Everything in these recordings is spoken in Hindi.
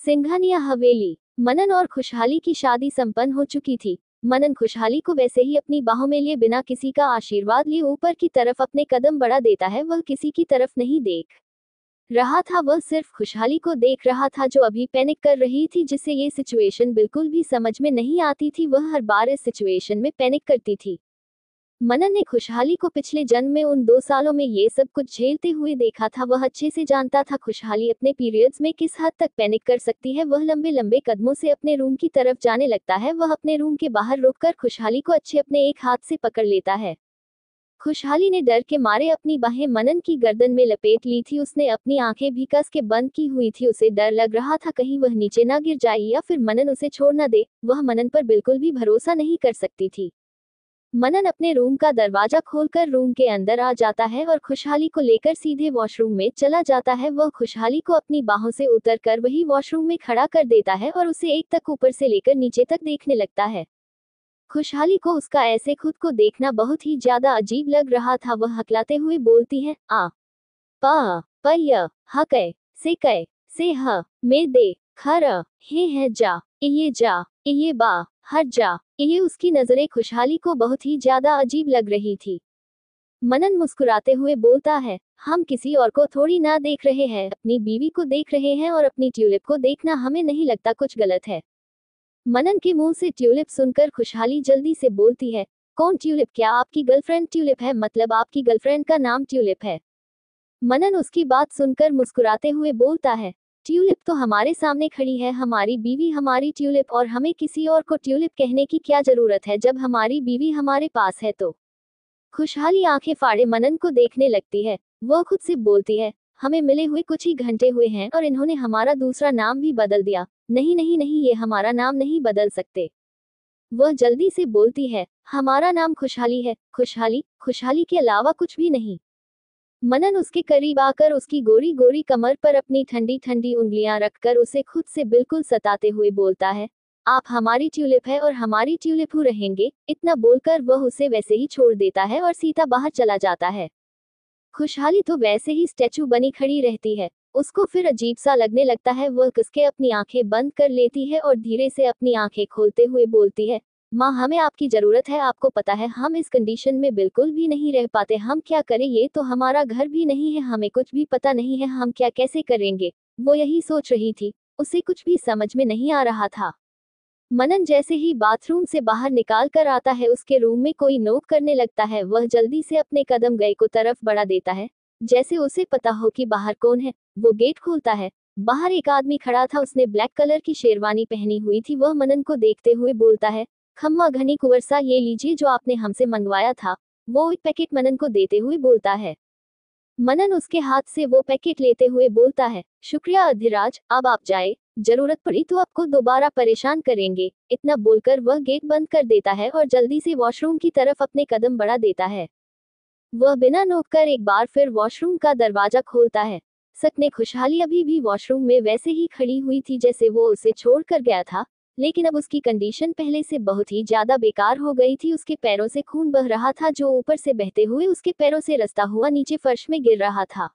सिंघानिया हवेली। मनन और खुशहाली की शादी संपन्न हो चुकी थी। मनन खुशहाली को वैसे ही अपनी बाहों में लिए बिना किसी का आशीर्वाद लिए ऊपर की तरफ अपने कदम बढ़ा देता है। वह किसी की तरफ नहीं देख रहा था, वह सिर्फ खुशहाली को देख रहा था जो अभी पैनिक कर रही थी, जिसे ये सिचुएशन बिल्कुल भी समझ में नहीं आती थी। वह हर बार इस सिचुएशन में पैनिक करती थी। मनन ने खुशहाली को पिछले जन्म में उन 2 सालों में ये सब कुछ झेलते हुए देखा था। वह अच्छे से जानता था खुशहाली अपने पीरियड्स में किस हद तक पैनिक कर सकती है। वह लंबे लंबे कदमों से अपने रूम की तरफ जाने लगता है। वह अपने रूम के बाहर रुककर खुशहाली को अच्छे अपने एक हाथ से पकड़ लेता है। खुशहाली ने डर के मारे अपनी बाहें मनन की गर्दन में लपेट ली थी। उसने अपनी आंखें भी कस के बंद की हुई थी। उसे डर लग रहा था कहीं वह नीचे ना गिर जाए या फिर मनन उसे छोड़ न दे। वह मनन पर बिल्कुल भी भरोसा नहीं कर सकती थी। मनन अपने रूम का दरवाजा खोलकर रूम के अंदर आ जाता है और खुशहाली को लेकर सीधे वॉशरूम में चला जाता है। वह खुशहाली को अपनी बाहों से उतरकर वही वॉशरूम में खड़ा कर देता है और उसे एक तक ऊपर से लेकर नीचे तक देखने लगता है। खुशहाली को उसका ऐसे खुद को देखना बहुत ही ज्यादा अजीब लग रहा था। वह हकलाते हुए बोलती है, आ पा पय हकै से कै से ह मे दे खर हे है जा ये जा ये बा हट जा। ये उसकी नजरें खुशहाली को बहुत ही ज्यादा अजीब लग रही थी। मनन मुस्कुराते हुए बोलता है, हम किसी और को थोड़ी ना देख रहे हैं, अपनी बीवी को देख रहे हैं और अपनी ट्यूलिप को देखना हमें नहीं लगता कुछ गलत है। मनन के मुंह से ट्यूलिप सुनकर खुशहाली जल्दी से बोलती है, कौन ट्यूलिप? क्या आपकी गर्लफ्रेंड ट्यूलिप है? मतलब आपकी गर्लफ्रेंड का नाम ट्यूलिप है? मनन उसकी बात सुनकर मुस्कुराते हुए बोलता है, ट्यूलिप तो हमारे सामने खड़ी है, हमारी बीवी हमारी ट्यूलिप, और हमें किसी और को ट्यूलिप कहने की क्या जरूरत है जब हमारी बीवी हमारे पास है तो। खुशहाली आंखें फाड़े मनन को देखने लगती है। वह खुद से बोलती है, हमें मिले हुए कुछ ही घंटे हुए हैं और इन्होंने हमारा दूसरा नाम भी बदल दिया। नहीं नहीं नहीं, ये हमारा नाम नहीं बदल सकते। वह जल्दी से बोलती है, हमारा नाम खुशहाली है, खुशहाली, खुशहाली के अलावा कुछ भी नहीं। मनन उसके करीब आकर उसकी गोरी गोरी कमर पर अपनी ठंडी ठंडी उंगलियां रखकर उसे खुद से बिल्कुल सताते हुए बोलता है, आप हमारी ट्यूलिप है और हमारी ट्यूलिप ही रहेंगे। इतना बोलकर वह उसे वैसे ही छोड़ देता है और सीधा बाहर चला जाता है। खुशहाली तो वैसे ही स्टैचू बनी खड़ी रहती है। उसको फिर अजीब सा लगने लगता है। वह कसके अपनी आंखें बंद कर लेती है और धीरे से अपनी आंखें खोलते हुए बोलती है, माँ हमें आपकी जरूरत है। आपको पता है हम इस कंडीशन में बिल्कुल भी नहीं रह पाते, हम क्या करें? ये तो हमारा घर भी नहीं है, हमें कुछ भी पता नहीं है हम क्या कैसे करेंगे। वो यही सोच रही थी, उसे कुछ भी समझ में नहीं आ रहा था। मनन जैसे ही बाथरूम से बाहर निकाल कर आता है उसके रूम में कोई नोक करने लगता है। वह जल्दी से अपने कदम गए को तरफ बढ़ा देता है, जैसे उसे पता हो कि बाहर कौन है। वो गेट खोलता है। बाहर एक आदमी खड़ा था, उसने ब्लैक कलर की शेरवानी पहनी हुई थी। वह मनन को देखते हुए बोलता है, खम्मा घनी कुंवर सा, ये लीजिए जो आपने हमसे मंगवाया था। वो एक पैकेट मनन को देते हुए बोलता है। मनन उसके हाथ से वो पैकेट लेते हुए बोलता है, शुक्रिया अधिराज, अब आप जाए, जरूरत पड़ी तो आपको दोबारा परेशान करेंगे। इतना बोलकर वह गेट बंद कर देता है और जल्दी से वॉशरूम की तरफ अपने कदम बढ़ा देता है। वह बिना नोक कर एक बार फिर वॉशरूम का दरवाजा खोलता है। सकने खुशहाली अभी भी वॉशरूम में वैसे ही खड़ी हुई थी जैसे वो उसे छोड़ कर गया था, लेकिन अब उसकी कंडीशन पहले से बहुत ही ज्यादा बेकार हो गई थी। उसके पैरों से खून बह रहा था जो ऊपर से बहते हुए उसके पैरों से रास्ता हुआ नीचे फर्श में गिर रहा था।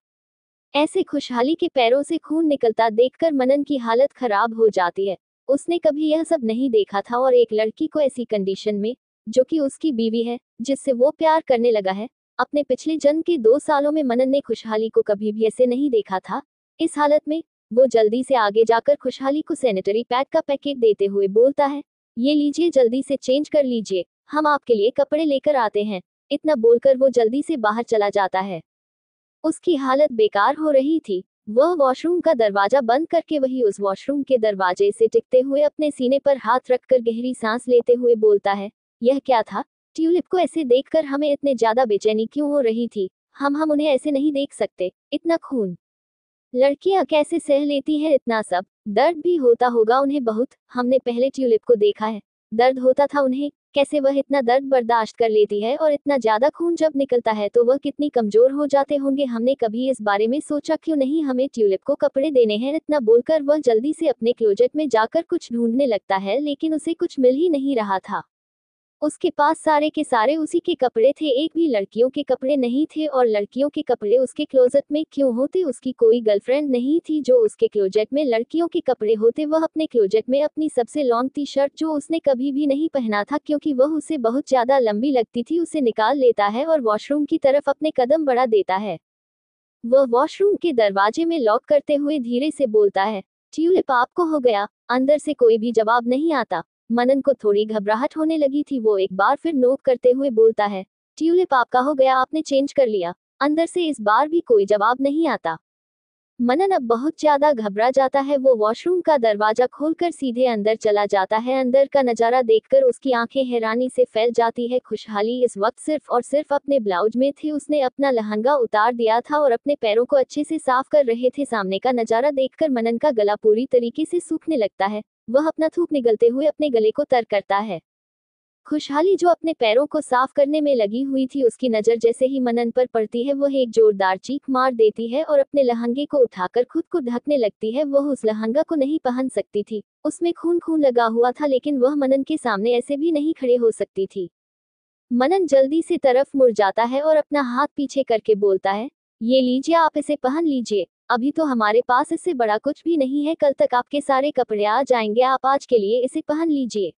ऐसे खुशहाली के पैरों से खून निकलता देखकर मनन की हालत खराब हो जाती है। उसने कभी यह सब नहीं देखा था और एक लड़की को ऐसी कंडीशन में, जो कि उसकी बीवी है, जिससे वो प्यार करने लगा है। अपने पिछले जन्म के 2 सालों में मनन ने खुशहाली को कभी भी ऐसे नहीं देखा था। इस हालत में वो जल्दी से आगे जाकर खुशहाली को सैनिटरी पैड का पैकेट देते हुए बोलता है, ये लीजिए, जल्दी से चेंज कर लीजिए, हम आपके लिए कपड़े लेकर आते हैं। इतना बोलकर वो जल्दी से बाहर चला जाता है। उसकी हालत बेकार हो रही थी। वह वॉशरूम का दरवाजा बंद करके वही उस वॉशरूम के दरवाजे से टिकते हुए अपने सीने पर हाथ रखकर गहरी सांस लेते हुए बोलता है, यह क्या था? ट्यूलिप को ऐसे देखकर हमें इतने ज्यादा बेचैनी क्यों हो रही थी? हम उन्हें ऐसे नहीं देख सकते। इतना खून लड़कियां कैसे सह लेती है? इतना सब दर्द भी होता होगा उन्हें बहुत। हमने पहले ट्यूलिप को देखा है, दर्द होता था उन्हें, कैसे वह इतना दर्द बर्दाश्त कर लेती है? और इतना ज्यादा खून जब निकलता है तो वह कितनी कमजोर हो जाते होंगे। हमने कभी इस बारे में सोचा क्यों नहीं? हमें ट्यूलिप को कपड़े देने हैं। इतना बोलकर वह जल्दी से अपने क्लोजेट में जाकर कुछ ढूंढने लगता है, लेकिन उसे कुछ मिल ही नहीं रहा था। उसके पास सारे के सारे उसी के कपड़े थे, एक भी लड़कियों के कपड़े नहीं थे, और लड़कियों के कपड़े उसके क्लोजेट में क्यों होते? उसकी कोई गर्लफ्रेंड नहीं थी जो उसके क्लोजेट में लड़कियों के कपड़े होते। वह अपने क्लोजेट में अपनी सबसे लॉन्ग टी शर्ट जो उसने कभी भी नहीं पहना था क्योंकि वह उसे बहुत ज्यादा लंबी लगती थी, उसे निकाल लेता है और वॉशरूम की तरफ अपने कदम बढ़ा देता है। वह वॉशरूम के दरवाजे में लॉक करते हुए धीरे से बोलता है, ट्यूलिप आपको हो गया? अंदर से कोई भी जवाब नहीं आता। मनन को थोड़ी घबराहट होने लगी थी। वो एक बार फिर नोक करते हुए बोलता है, ट्यूलिप आपका हो गया? आपने चेंज कर लिया? अंदर से इस बार भी कोई जवाब नहीं आता। मनन अब बहुत ज्यादा घबरा जाता है। वो वॉशरूम का दरवाजा खोलकर सीधे अंदर चला जाता है। अंदर का नजारा देखकर उसकी आंखें हैरानी से फैल जाती है। खुशहाली इस वक्त सिर्फ और सिर्फ अपने ब्लाउज में थी। उसने अपना लहंगा उतार दिया था और अपने पैरों को अच्छे से साफ कर रहे थे। सामने का नजारा देखकर मनन का गला पूरी तरीके से सूखने लगता है। वह अपना थूक निगलते हुए अपने गले को तर करता है। खुशहाली जो अपने पैरों को साफ करने में लगी हुई थी, उसकी नजर जैसे ही मनन पर पड़ती है वह एक जोरदार चीख मार देती है और अपने लहंगे को उठाकर खुद को ढकने लगती है। वह उस लहंगा को नहीं पहन सकती थी, उसमें खून खून लगा हुआ था, लेकिन वह मनन के सामने ऐसे भी नहीं खड़े हो सकती थी। मनन जल्दी से तरफ मुड़ जाता है और अपना हाथ पीछे करके बोलता है, ये लीजिए, आप इसे पहन लीजिए। अभी तो हमारे पास इससे बड़ा कुछ भी नहीं है, कल तक आपके सारे कपड़े आ जाएंगे, आप आज के लिए इसे पहन लीजिए।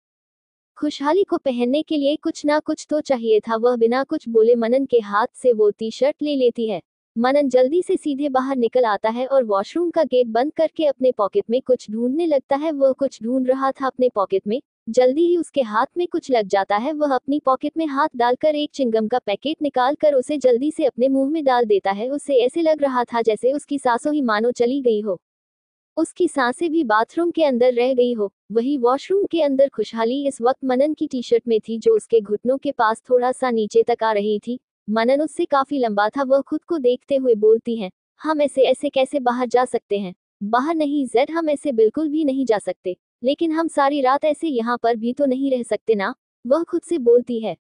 खुशहाली को पहनने के लिए कुछ ना कुछ तो चाहिए था। वह बिना कुछ बोले मनन के हाथ से वो टी शर्ट ले लेती है। मनन जल्दी से सीधे बाहर निकल आता है और वॉशरूम का गेट बंद करके अपने पॉकेट में कुछ ढूंढने लगता है। वह कुछ ढूंढ रहा था अपने पॉकेट में, जल्दी ही उसके हाथ में कुछ लग जाता है। वह अपनी पॉकेट में हाथ डालकर एक चिंगम का पैकेट निकाल कर उसे जल्दी से अपने मुंह में डाल देता है। उसे ऐसे लग रहा था जैसे उसकी सांसों ही मानो चली गई हो, उसकी सांसें भी बाथरूम के अंदर रह गई हो। वही वॉशरूम के अंदर खुशहाली इस वक्त मनन की टी शर्ट में थी जो उसके घुटनों के पास थोड़ा सा नीचे तक आ रही थी। मनन उससे काफी लंबा था। वह खुद को देखते हुए बोलती है, हम ऐसे ऐसे कैसे बाहर जा सकते हैं? बाहर नहीं जेड, हम ऐसे बिल्कुल भी नहीं जा सकते। लेकिन हम सारी रात ऐसे यहाँ पर भी तो नहीं रह सकते ना, वह खुद से बोलती है।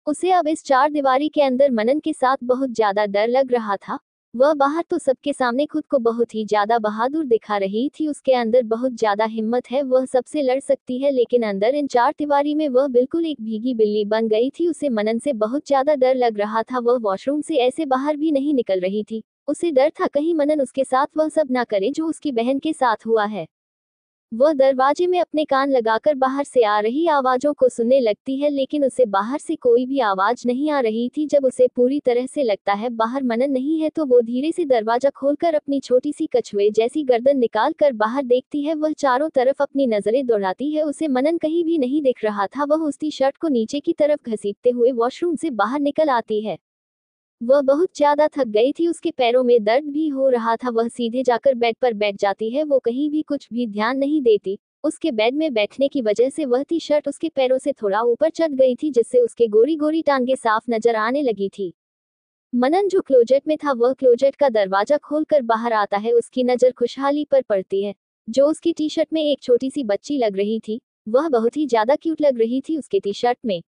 उसे अब इस चार दीवारी के अंदर मनन के साथ बहुत ज्यादा डर लग रहा था। वह बाहर तो सबके सामने खुद को बहुत ही ज्यादा बहादुर दिखा रही थी, उसके अंदर बहुत ज्यादा हिम्मत है, वह सबसे लड़ सकती है, लेकिन अंदर इन चार दीवारी में वह बिल्कुल एक भीगी बिल्ली बन गई थी। उसे मनन से बहुत ज्यादा डर लग रहा था। वह वॉशरूम से ऐसे बाहर भी नहीं निकल रही थी। उसे डर था कहीं मनन उसके साथ वह सब ना करे जो उसकी बहन के साथ हुआ है। वह दरवाजे में अपने कान लगाकर बाहर से आ रही आवाजों को सुनने लगती है, लेकिन उसे बाहर से कोई भी आवाज नहीं आ रही थी। जब उसे पूरी तरह से लगता है बाहर मनन नहीं है, तो वो धीरे से दरवाजा खोलकर अपनी छोटी सी कछुए जैसी गर्दन निकाल कर बाहर देखती है। वह चारों तरफ अपनी नजरें दौड़ाती है, उसे मनन कहीं भी नहीं दिख रहा था। वह उसकी शर्ट को नीचे की तरफ घसीटते हुए वॉशरूम से बाहर निकल आती है। वह बहुत ज्यादा थक गई थी, उसके पैरों में दर्द भी हो रहा था। वह सीधे जाकर बेड पर बैठ जाती है। वो कहीं भी कुछ भी ध्यान नहीं देती। उसके बेड में बैठने की वजह से वह टी शर्ट उसके पैरों से थोड़ा ऊपर चढ़ गई थी, जिससे उसके गोरी गोरी टांगे साफ नजर आने लगी थी। मनन जो क्लोजेट में था, वह क्लोजेट का दरवाजा खोलकर बाहर आता है। उसकी नजर खुशहाली पर पड़ती है, जो उसकी टी शर्ट में एक छोटी सी बच्ची लग रही थी। वह बहुत ही ज्यादा क्यूट लग रही थी उसके टी शर्ट में।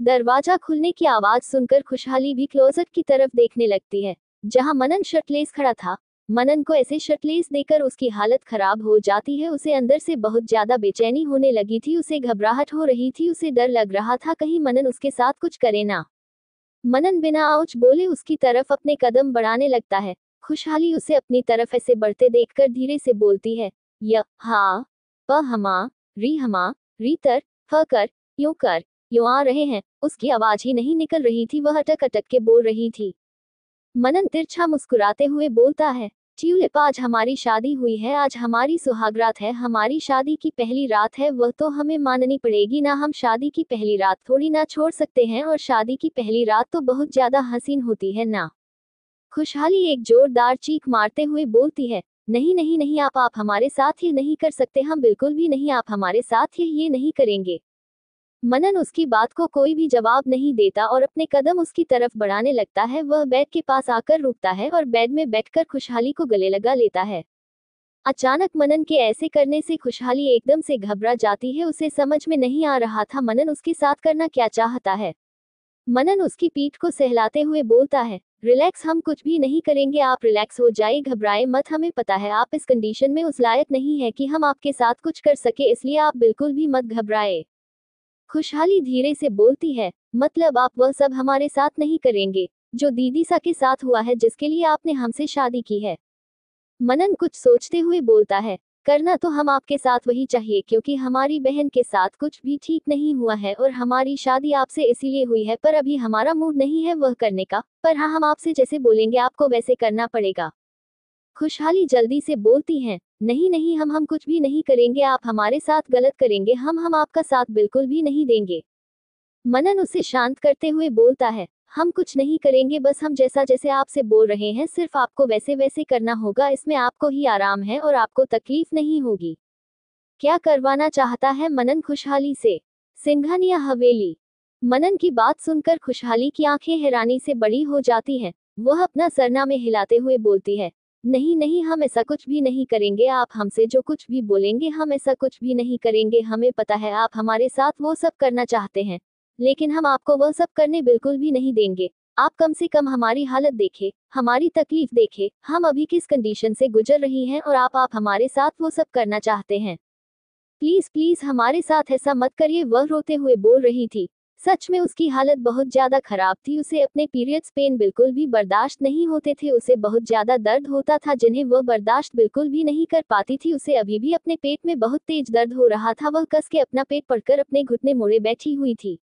दरवाजा खुलने की आवाज सुनकर खुशहाली भी क्लोजेट की तरफ देखने लगती है, जहां मनन शर्टलेस खड़ा था। मनन को ऐसे शर्टलेस देखकर उसकी हालत खराब हो जाती है। उसे अंदर से बहुत ज्यादा बेचैनी होने लगी थी, उसे घबराहट हो रही थी, उसे डर लग रहा था कहीं मनन उसके साथ कुछ करे ना। मनन बिना आउच बोले उसकी तरफ अपने कदम बढ़ाने लगता है। खुशहाली उसे अपनी तरफ ऐसे बढ़ते देखकर धीरे से बोलती है, य हा प हमा री हमा री तर फ कर यूं कर यूं आ रहे हैं। उसकी आवाज ही नहीं निकल रही थी, वह अटक अटक के बोल रही थी। मनन तिरछा मुस्कुराते हुए बोलता है, ट्यूलिप आज हमारी शादी हुई है, आज हमारी सुहागरात है, हमारी शादी की पहली रात है, वह तो हमें माननी पड़ेगी ना। हम शादी की पहली रात थोड़ी ना छोड़ सकते हैं, और शादी की पहली रात तो बहुत ज्यादा हसीन होती है ना। खुशहाली एक जोरदार चीख मारते हुए बोलती है, नहीं नहीं नहीं, आप हमारे साथ ये नहीं कर सकते, हम बिल्कुल भी नहीं, आप हमारे साथ ये नहीं करेंगे। मनन उसकी बात को कोई भी जवाब नहीं देता और अपने कदम उसकी तरफ बढ़ाने लगता है। वह बेड के पास आकर रुकता है और बेड में बैठकर खुशहाली को गले लगा लेता है। अचानक मनन के ऐसे करने से खुशहाली एकदम से घबरा जाती है। उसे समझ में नहीं आ रहा था मनन उसके साथ करना क्या चाहता है। मनन उसकी पीठ को सहलाते हुए बोलता है, रिलैक्स, हम कुछ भी नहीं करेंगे, आप रिलैक्स हो जाए, घबराए मत, हमें पता है आप इस कंडीशन में उस लायक नहीं है कि हम आपके साथ कुछ कर सके, इसलिए आप बिल्कुल भी मत घबराए। खुशहाली धीरे से बोलती है, मतलब आप वह सब हमारे साथ नहीं करेंगे जो दीदीसा के साथ हुआ है, जिसके लिए आपने हमसे शादी की है। मनन कुछ सोचते हुए बोलता है, करना तो हम आपके साथ वही चाहिए, क्योंकि हमारी बहन के साथ कुछ भी ठीक नहीं हुआ है और हमारी शादी आपसे इसीलिए हुई है, पर अभी हमारा मूड नहीं है वह करने का, पर हाँ, हम आपसे जैसे बोलेंगे आपको वैसे करना पड़ेगा। खुशहाली जल्दी से बोलती हैं, नहीं नहीं, हम कुछ भी नहीं करेंगे, आप हमारे साथ गलत करेंगे, हम आपका साथ बिल्कुल भी नहीं देंगे। मनन उसे शांत करते हुए बोलता है, हम कुछ नहीं करेंगे, बस हम जैसा जैसे आपसे बोल रहे हैं सिर्फ आपको वैसे वैसे करना होगा, इसमें आपको ही आराम है और आपको तकलीफ नहीं होगी। क्या करवाना चाहता है मनन खुशहाली से? सिंघानिया हवेली। मनन की बात सुनकर खुशहाली की आंखें हैरानी से बड़ी हो जाती हैं। वह अपना सरना में हिलाते हुए बोलती है, नहीं नहीं, हम ऐसा कुछ भी नहीं करेंगे, आप हमसे जो कुछ भी बोलेंगे हम ऐसा कुछ भी नहीं करेंगे, हमें पता है आप हमारे साथ वो सब करना चाहते हैं, लेकिन हम आपको वह सब करने बिल्कुल भी नहीं देंगे। आप कम से कम हमारी हालत देखें, हमारी तकलीफ देखें, हम अभी किस कंडीशन से गुजर रही हैं और आप हमारे साथ वो सब करना चाहते हैं। प्लीज प्लीज हमारे साथ ऐसा मत करिए, वह रोते हुए बोल रही थी। सच में उसकी हालत बहुत ज्यादा खराब थी, उसे अपने पीरियड्स पेन बिल्कुल भी बर्दाश्त नहीं होते थे, उसे बहुत ज्यादा दर्द होता था जिन्हें वह बर्दाश्त बिल्कुल भी नहीं कर पाती थी। उसे अभी भी अपने पेट में बहुत तेज दर्द हो रहा था, वह कस के अपना पेट पकड़कर अपने घुटने मोड़े बैठी हुई थी।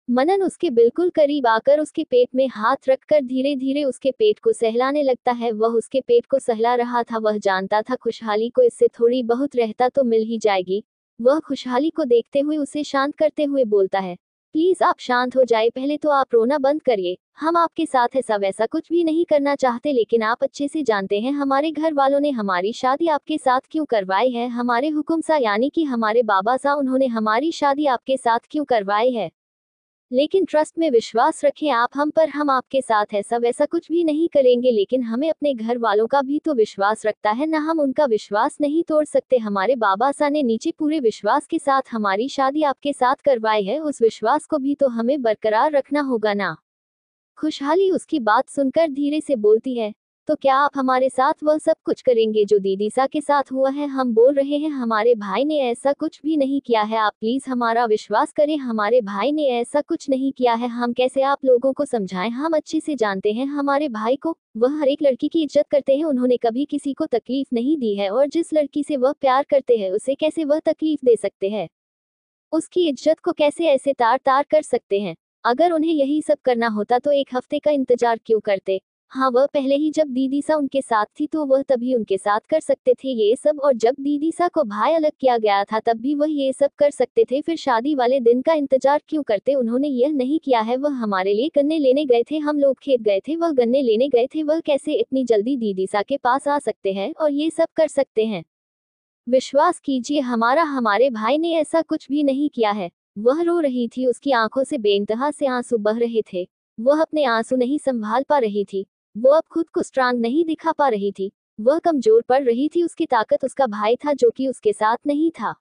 मनन उसके बिल्कुल करीब आकर उसके पेट में हाथ रखकर धीरे धीरे उसके पेट को सहलाने लगता है। वह उसके पेट को सहला रहा था, वह जानता था खुशहाली को इससे थोड़ी बहुत रहता तो मिल ही जाएगी। वह खुशहाली को देखते हुए उसे शांत करते हुए बोलता है, प्लीज आप शांत हो जाए, पहले तो आप रोना बंद करिए, हम आपके साथ ऐसा वैसा कुछ भी नहीं करना चाहते, लेकिन आप अच्छे से जानते हैं हमारे घर वालों ने हमारी शादी आपके साथ क्यों करवाई है, हमारे हुक्म सा यानी कि हमारे बाबा सा, उन्होंने हमारी शादी आपके साथ क्यों करवाई है। लेकिन ट्रस्ट में विश्वास रखें आप हम पर, हम आपके साथ ऐसा वैसा कुछ भी नहीं करेंगे, लेकिन हमें अपने घर वालों का भी तो विश्वास रखता है ना, हम उनका विश्वास नहीं तोड़ सकते। हमारे बाबा सा ने नीचे पूरे विश्वास के साथ हमारी शादी आपके साथ करवाई है, उस विश्वास को भी तो हमें बरकरार रखना होगा ना। खुशहाली उसकी बात सुनकर धीरे से बोलती है, तो क्या आप हमारे साथ वह सब कुछ करेंगे जो दीदीसा के साथ हुआ है? हम बोल रहे हैं हमारे भाई ने ऐसा कुछ भी नहीं किया है, आप प्लीज हमारा विश्वास करें, हमारे भाई ने ऐसा कुछ नहीं किया है। हम कैसे आप लोगों को समझाएं, हम अच्छे से जानते हैं हमारे भाई को, वह हर एक लड़की की इज्जत करते हैं, उन्होंने कभी किसी को तकलीफ नहीं दी है, और जिस लड़की से वह प्यार करते हैं उसे कैसे वह तकलीफ दे सकते हैं, उसकी इज्जत को कैसे ऐसे तार तार कर सकते हैं। अगर उन्हें यही सब करना होता तो एक हफ्ते का इंतजार क्यों करते। हाँ, वह पहले ही जब दीदीसा उनके साथ थी तो वह तभी उनके साथ कर सकते थे ये सब, और जब दीदीसा को भाई अलग किया गया था तब भी वह ये सब कर सकते थे, फिर शादी वाले दिन का इंतजार क्यों करते। उन्होंने यह नहीं किया है, वह हमारे लिए गन्ने लेने गए थे, हम लोग खेत गए थे, वह गन्ने लेने गए थे, वह कैसे इतनी जल्दी दीदीसा के पास आ सकते हैं और ये सब कर सकते हैं। विश्वास कीजिए हमारे भाई ने ऐसा कुछ भी नहीं किया है। वह रो रही थी, उसकी आंखों से बेइंतहा से आंसू बह रहे थे, वह अपने आंसू नहीं संभाल पा रही थी, वो अब खुद को स्ट्रांग नहीं दिखा पा रही थी, वह कमजोर पड़ रही थी, उसकी ताकत उसका भाई था जो कि उसके साथ नहीं था।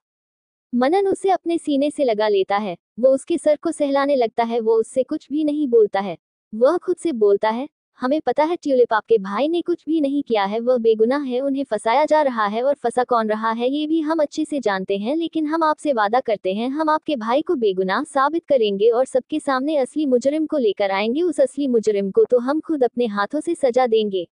मनन उसे अपने सीने से लगा लेता है, वो उसके सर को सहलाने लगता है, वो उससे कुछ भी नहीं बोलता है। वह खुद से बोलता है, हमें पता है ट्यूलिप आपके भाई ने कुछ भी नहीं किया है, वह बेगुनाह है, उन्हें फंसाया जा रहा है और फंसा कौन रहा है ये भी हम अच्छे से जानते हैं, लेकिन हम आपसे वादा करते हैं हम आपके भाई को बेगुनाह साबित करेंगे और सबके सामने असली मुजरिम को लेकर आएंगे, उस असली मुजरिम को तो हम खुद अपने हाथों से सजा देंगे।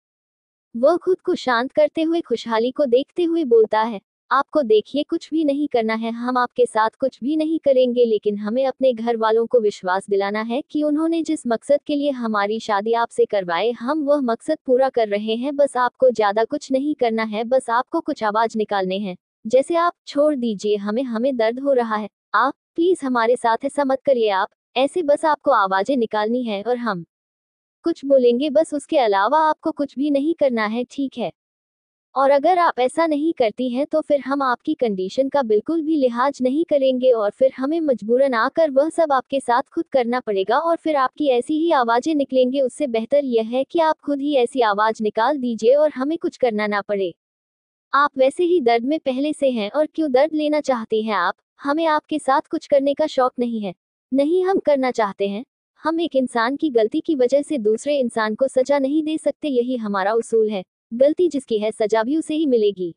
वह खुद को शांत करते हुए खुशहाली को देखते हुए बोलता है, आपको देखिए कुछ भी नहीं करना है, हम आपके साथ कुछ भी नहीं करेंगे, लेकिन हमें अपने घर वालों को विश्वास दिलाना है कि उन्होंने जिस मकसद के लिए हमारी शादी आपसे करवाए हम वह मकसद पूरा कर रहे हैं, बस आपको ज्यादा कुछ नहीं करना है, बस आपको कुछ आवाज निकालने हैं, जैसे आप छोड़ दीजिए हमें, हमें दर्द हो रहा है, आप प्लीज हमारे साथ ऐसा मत करिए, आप ऐसे बस आपको आवाजें निकालनी है और हम कुछ बोलेंगे बस, उसके अलावा आपको कुछ भी नहीं करना है, ठीक है? और अगर आप ऐसा नहीं करती हैं तो फिर हम आपकी कंडीशन का बिल्कुल भी लिहाज नहीं करेंगे और फिर हमें मजबूरन आकर वह सब आपके साथ खुद करना पड़ेगा और फिर आपकी ऐसी ही आवाजें निकलेंगे, उससे बेहतर यह है कि आप खुद ही ऐसी आवाज निकाल दीजिए और हमें कुछ करना ना पड़े। आप वैसे ही दर्द में पहले से हैं और क्यों दर्द लेना चाहती हैं आप, हमें आपके साथ कुछ करने का शौक नहीं है। नहीं, हम करना चाहते हैं, हम एक इंसान की गलती की वजह से दूसरे इंसान को सजा नहीं दे सकते, यही हमारा उसूल है, गलती जिसकी है सजा भी उसे ही मिलेगी।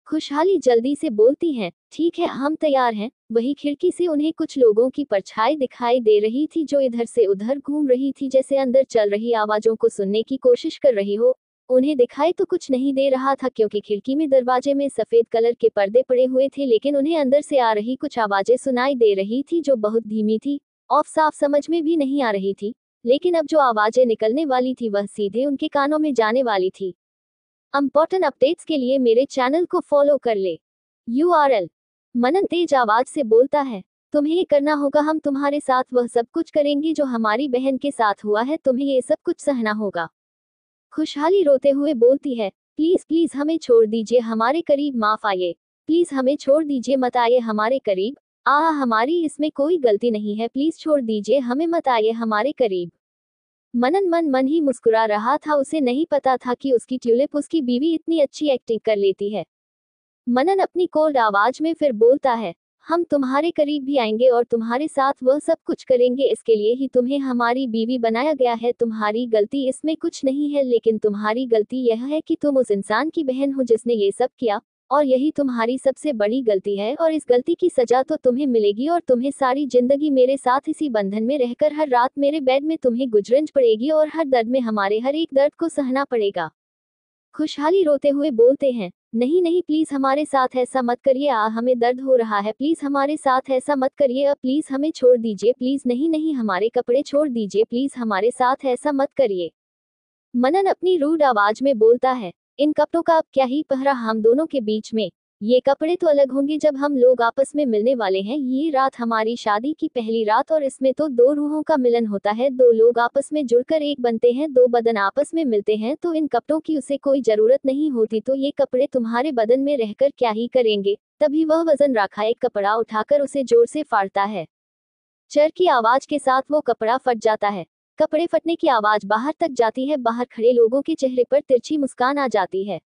खुशहाली जल्दी से बोलती है, ठीक है हम तैयार हैं। वही खिड़की से उन्हें कुछ लोगों की परछाई दिखाई दे रही थी जो इधर से उधर घूम रही थी, जैसे अंदर चल रही आवाजों को सुनने की कोशिश कर रही हो। उन्हें दिखाई तो कुछ नहीं दे रहा था क्योंकि खिड़की में दरवाजे में सफेद कलर के पर्दे पड़े हुए थे, लेकिन उन्हें अंदर से आ रही कुछ आवाजें सुनाई दे रही थी जो बहुत धीमी थी और साफ समझ में भी नहीं आ रही थी। लेकिन अब जो आवाजें निकलने वाली थी वह सीधे उनके कानों में जाने वाली थी। इम्पोर्टेंट अपडेट्स के लिए मेरे चैनल को फॉलो कर ले। URL। मनन तेज आवाज से बोलता है, तुम्हें ये करना होगा, हम तुम्हारे साथ वह सब कुछ करेंगे जो हमारी बहन के साथ हुआ है, तुम्हें ये सब कुछ सहना होगा। खुशहाली रोते हुए बोलती है, प्लीज प्लीज हमें छोड़ दीजिए, हमारे करीब माफ आइए। प्लीज हमें छोड़ दीजिए, मत आइए हमारे करीब। हमारी इसमें कोई गलती नहीं है, प्लीज छोड़ दीजिए हमें, मत आइए हमारे करीब। मनन मन मन ही मुस्कुरा रहा था, उसे नहीं पता था कि उसकी ट्यूलिप उसकी बीवी इतनी अच्छी एक्टिंग कर लेती है। मनन अपनी कोल्ड आवाज में फिर बोलता है, हम तुम्हारे करीब भी आएंगे और तुम्हारे साथ वह सब कुछ करेंगे, इसके लिए ही तुम्हें हमारी बीवी बनाया गया है। तुम्हारी गलती इसमें कुछ नहीं है, लेकिन तुम्हारी गलती यह है कि तुम उस इंसान की बहन हो जिसने ये सब किया, और यही तुम्हारी सबसे बड़ी गलती है, और इस गलती की सजा तो तुम्हें मिलेगी, और तुम्हें सारी जिंदगी मेरे साथ इसी बंधन में रहकर हर रात मेरे बेड में तुम्हें गुजरन पड़ेगी, और हर दर्द में हमारे हर एक दर्द को सहना पड़ेगा। खुशहाली रोते हुए बोलते हैं, नहीं नहीं प्लीज हमारे साथ ऐसा मत करिए, हमें दर्द हो रहा है, प्लीज हमारे साथ ऐसा मत करिए, प्लीज हमें छोड़ दीजिए, प्लीज नहीं नहीं हमारे कपड़े छोड़ दीजिए, प्लीज हमारे साथ ऐसा मत करिए। मनन अपनी रूड आवाज में बोलता है, इन कपड़ों का अब क्या ही पहरा हम दोनों के बीच में। ये कपड़े तो अलग होंगे जब हम लोग आपस में मिलने वाले हैं। ये रात हमारी शादी की पहली रात, और इसमें तो दो रूहों का मिलन होता है, दो लोग आपस में जुड़कर एक बनते हैं, दो बदन आपस में मिलते हैं, तो इन कपड़ों की उसे कोई जरूरत नहीं होती, तो ये कपड़े तुम्हारे बदन में रहकर क्या ही करेंगे। तभी वह वजन रखा एक कपड़ा उठाकर उसे जोर से फाड़ता है। चर की आवाज के साथ वो कपड़ा फट जाता है। कपड़े फटने की आवाज बाहर तक जाती है, बाहर खड़े लोगों के चेहरे पर तिरछी मुस्कान आ जाती है।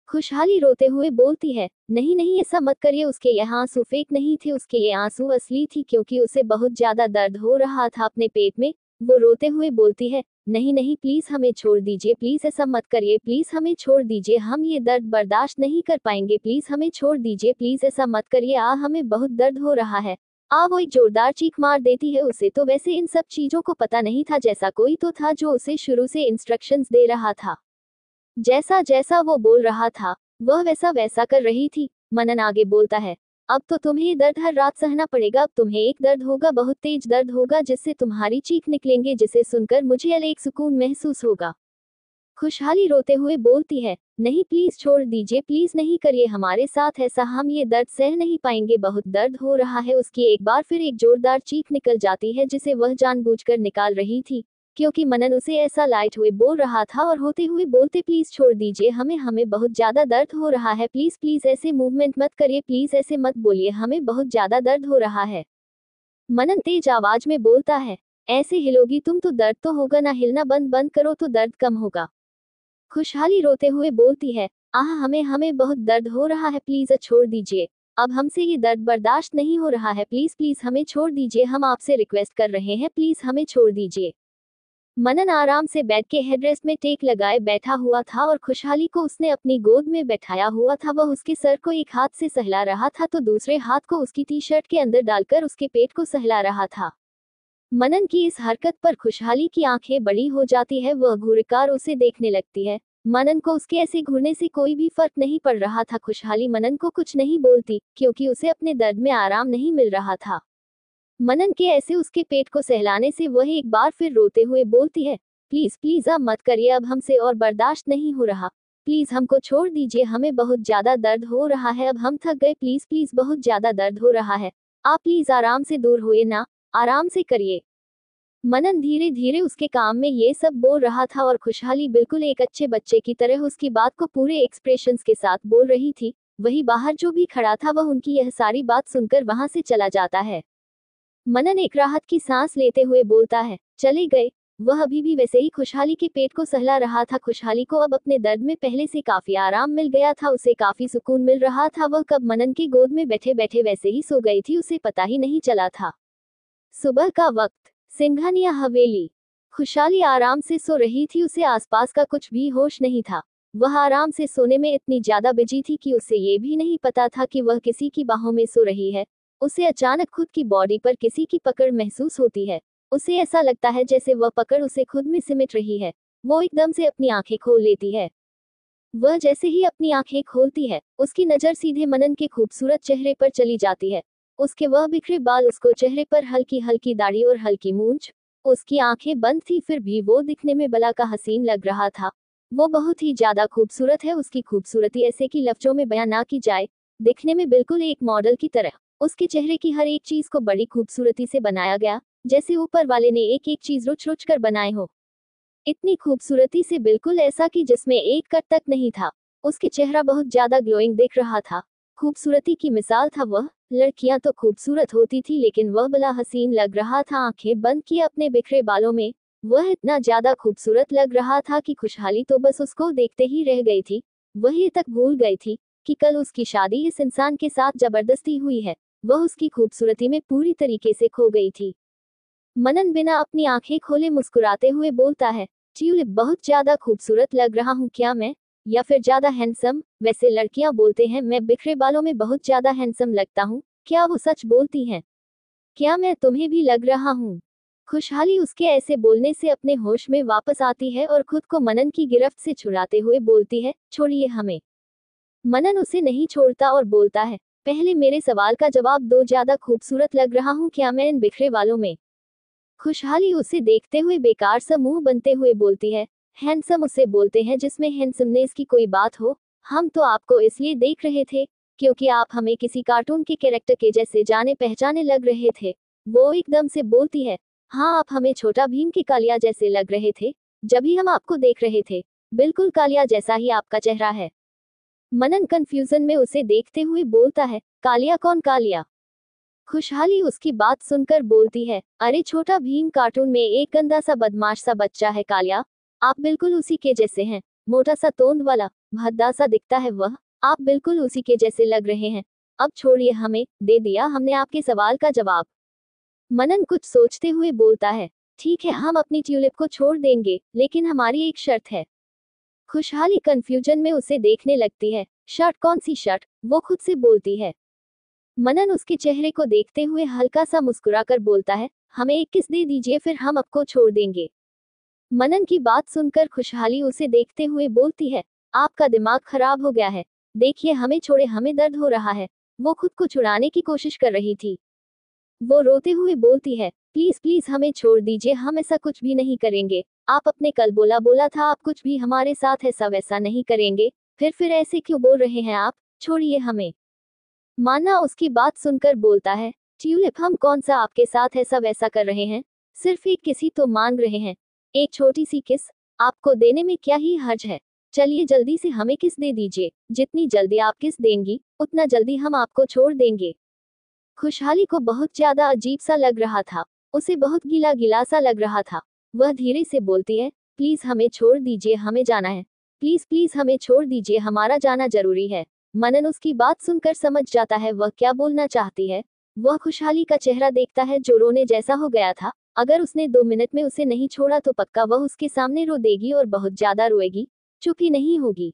खुशहाली रोते हुए बोलती है, नहीं नहीं ऐसा मत करिए, उसके ये आंसू फेक नहीं थे, उसके ये आंसू असली थी, क्योंकि उसे बहुत ज्यादा दर्द हो रहा था अपने पेट में। वो रोते हुए बोलती है, नहीं नहीं प्लीज हमें छोड़ दीजिए, प्लीज ऐसा मत करिए, प्लीज हमें छोड़ दीजिए, हम ये दर्द बर्दाश्त नहीं कर पाएंगे, प्लीज हमें छोड़ दीजिए, प्लीज ऐसा मत करिए, हमें बहुत दर्द हो रहा है। वो एक जोरदार चीख मार देती है। उसे तो वैसे इन सब चीजों को पता नहीं था, जैसा कोई तो था जो उसे शुरू से इंस्ट्रक्शंस दे रहा था। जैसा जैसा वो बोल रहा था वह वैसा वैसा कर रही थी। मनन आगे बोलता है, अब तो तुम्हें दर्द हर रात सहना पड़ेगा, अब तुम्हें एक दर्द होगा, बहुत तेज दर्द होगा, जिससे तुम्हारी चीख निकलेंगे, जिसे सुनकर मुझे अलग सुकून महसूस होगा। खुशहाली रोते हुए बोलती है, नहीं प्लीज छोड़ दीजिए, प्लीज नहीं करिए हमारे साथ ऐसा, हम ये दर्द सह नहीं पाएंगे, बहुत दर्द हो रहा है। उसकी एक बार फिर एक जोरदार चीख निकल जाती है, जिसे वह जानबूझकर निकाल रही थी, क्योंकि मनन उसे ऐसा लाइट हुए बोल रहा था और होते हुए बोलते, प्लीज छोड़ दीजिए हमें, हमें बहुत ज्यादा दर्द हो रहा है, प्लीज प्लीज ऐसे मूवमेंट मत करिए, प्लीज ऐसे मत बोलिए, हमें बहुत ज्यादा दर्द हो रहा है। मनन तेज आवाज में बोलता है, ऐसे हिलोगी तुम तो दर्द तो होगा ना, हिलना बंद बंद करो तो दर्द कम होगा। खुशहाली रोते हुए बोलती है, हमें हमें बहुत दर्द हो रहा है, प्लीज छोड़ दीजिए, अब हमसे ये दर्द बर्दाश्त नहीं हो रहा है, प्लीज प्लीज हमें छोड़ दीजिए, हम आपसे रिक्वेस्ट कर रहे हैं, प्लीज हमें छोड़ दीजिए। मनन आराम से बेड के हेडरेस्ट में टेक लगाए बैठा हुआ था और खुशहाली को उसने अपनी गोद में बैठाया हुआ था। वह उसके सर को एक हाथ से सहला रहा था तो दूसरे हाथ को उसकी टी शर्ट के अंदर डालकर उसके पेट को सहला रहा था। मनन की इस हरकत पर खुशहाली की आंखें बड़ी हो जाती है, वह घूरकर उसे देखने लगती है। मनन को उसके ऐसे घूरने से कोई भी फर्क नहीं पड़ रहा था। खुशहाली मनन को कुछ नहीं बोलती क्योंकि उसे अपने दर्द में आराम नहीं मिल रहा था। मनन के ऐसे उसके पेट को सहलाने से वह एक बार फिर रोते हुए बोलती है, प्लीज प्लीज अब मत करिए, अब हमसे और बर्दाश्त नहीं हो रहा, प्लीज हमको छोड़ दीजिए, हमें बहुत ज्यादा दर्द हो रहा है, अब हम थक गए, प्लीज प्लीज बहुत ज्यादा दर्द हो रहा है, आप प्लीज आराम से दूर होइए ना, आराम से करिए। मनन धीरे धीरे उसके काम में ये सब बोल रहा था और खुशहाली बिल्कुल एक अच्छे बच्चे की तरह उसकी बात को पूरे एक्सप्रेशंस के साथ बोल रही थी। वही बाहर जो भी खड़ा था वह उनकी यह सारी बात सुनकर वहां से चला जाता है। मनन एक राहत की सांस लेते हुए बोलता है, चले गए। वह अभी भी वैसे ही खुशहाली के पेट को सहला रहा था। खुशहाली को अब अपने दर्द में पहले से काफी आराम मिल गया था, उसे काफी सुकून मिल रहा था। वह कब मनन की गोद में बैठे बैठे वैसे ही सो गई थी, उसे पता ही नहीं चला था। सुबह का वक्त, सिंघानिया हवेली। खुशहाली आराम से सो रही थी, उसे आसपास का कुछ भी होश नहीं था। वह आराम से सोने में इतनी ज्यादा बिजी थी कि उसे ये भी नहीं पता था कि वह किसी की बाहों में सो रही है। उसे अचानक खुद की बॉडी पर किसी की पकड़ महसूस होती है। उसे ऐसा लगता है जैसे वह पकड़ उसे खुद में सिमट रही है। वो एकदम से अपनी आंखें खोल लेती है। वह जैसे ही अपनी आंखें खोलती है, उसकी नजर सीधे मनन के खूबसूरत चेहरे पर चली जाती है। उसके वह बिखरे बाल, उसको चेहरे पर हल्की हल्की दाढ़ी और हल्की मूंछ। उसकी आंखें बंद थी, फिर भी वो दिखने में बला का हसीन लग रहा था। वो बहुत ही ज्यादा खूबसूरत है। उसकी खूबसूरती ऐसे कि लफ्जों में बयां ना की जाए। दिखने में बिल्कुल एक मॉडल की तरह। उसके चेहरे की हर एक चीज को बड़ी खूबसूरती से बनाया गया, जैसे ऊपर वाले ने एक एक चीज रुच रुच कर बनाए हो। इतनी खूबसूरती से, बिल्कुल ऐसा कि जिसमें एक कट तक नहीं था। उसके चेहरा बहुत ज्यादा ग्लोइंग दिख रहा था। खूबसूरती की मिसाल था वह। लड़कियां तो खूबसूरत होती थी, लेकिन वह बड़ा हसीन लग रहा था। आंखें बंद किए अपने बिखरे बालों में, वह इतना ज्यादा खूबसूरत लग रहा था कि खुशहाली तो बस उसको देखते ही रह गई थी। वह ये तक भूल गई थी कि कल उसकी शादी इस इंसान के साथ जबरदस्ती हुई है। वह उसकी खूबसूरती में पूरी तरीके से खो गई थी। मनन बिना अपनी आंखें खोले मुस्कुराते हुए बोलता है, ट्यूलिप बहुत ज्यादा खूबसूरत लग रहा हूँ क्या मैं, या फिर ज्यादा हैंडसम? वैसे लड़कियां बोलते हैं मैं बिखरे बालों में बहुत ज्यादा हैंडसम लगता हूँ, क्या वो सच बोलती हैं? क्या मैं तुम्हें भी लग रहा हूँ? खुशहाली उसके ऐसे बोलने से अपने होश में वापस आती है और खुद को मनन की गिरफ्त से छुड़ाते हुए बोलती है, छोड़िए हमें। मनन उसे नहीं छोड़ता और बोलता है, पहले मेरे सवाल का जवाब दो, ज्यादा खूबसूरत लग रहा हूँ क्या मैं इन बिखरे बालों में? खुशहाली उसे देखते हुए बेकार सा मुंह बनते हुए बोलती है, हैंडसम उसे बोलते हैं जिसमें हैंडसमनेस की कोई बात हो। हम तो आपको इसलिए देख रहे थे क्योंकि आप हमें किसी कार्टून के कैरेक्टर के जैसे जाने पहचाने लग रहे थे। वो एकदम से बोलती है, हाँ आप हमें छोटा भीम के कालिया जैसे लग रहे थे जब ही हम आपको देख रहे थे। बिल्कुल कालिया जैसा ही आपका चेहरा है। मनन कंफ्यूजन में उसे देखते हुए बोलता है, कालिया कौन कालिया? खुशहाली उसकी बात सुनकर बोलती है, अरे छोटा भीम कार्टून में एक गंदा सा बदमाश सा बच्चा है कालिया। आप बिल्कुल उसी के जैसे हैं। मोटा सा तोंद वाला, भद्दा सा दिखता है वह। आप बिल्कुल उसी के जैसे लग रहे हैं। अब छोड़िए हमें, दे दिया हमने आपके सवाल का जवाब। मनन कुछ सोचते हुए बोलता है, ठीक है हम अपनी ट्यूलिप को छोड़ देंगे, लेकिन हमारी एक शर्त है। खुशहाली कंफ्यूजन में उसे देखने लगती है, शर्ट? कौन सी शर्ट? वो खुद से बोलती है। मनन उसके चेहरे को देखते हुए हल्का सा मुस्कुराकर बोलता है, हमें एक किस दे दीजिए, फिर हम आपको छोड़ देंगे। मनन की बात सुनकर खुशहाली उसे देखते हुए बोलती है, आपका दिमाग खराब हो गया है। देखिए हमें छोड़े, हमें दर्द हो रहा है। वो खुद को छुड़ाने की कोशिश कर रही थी। वो रोते हुए बोलती है, प्लीज प्लीज हमें छोड़ दीजिए, हम ऐसा कुछ भी नहीं करेंगे। आप अपने कल बोला बोला था आप कुछ भी हमारे साथ ऐसा वैसा नहीं करेंगे, फिर ऐसे क्यों बोल रहे हैं आप? छोड़िए हमें। माना उसकी बात सुनकर बोलता है, ट्यूलिप हम कौन सा आपके साथ ऐसा वैसा कर रहे हैं, सिर्फ एक किसी तो मांग रहे हैं। एक छोटी सी किस, आपको देने में क्या ही हर्ज है? चलिए जल्दी से हमें किस दे दीजिए, जितनी जल्दी आप किस देंगी उतना जल्दी हम आपको छोड़ देंगे। खुशहाली को बहुत ज्यादा अजीब सा लग रहा था। उसे बहुत गीला गीला सा लग रहा था। वह धीरे से बोलती है, प्लीज हमें छोड़ दीजिए, हमें जाना है। प्लीज प्लीज हमें छोड़ दीजिए, हमारा जाना जरूरी है। मनन उसकी बात सुनकर समझ जाता है वह क्या बोलना चाहती है। वह खुशहाली का चेहरा देखता है जो रोने जैसा हो गया था। अगर उसने 2 मिनट में उसे नहीं छोड़ा तो पक्का वह उसके सामने रो देगी और बहुत ज्यादा रोएगी, चुप ही नहीं होगी।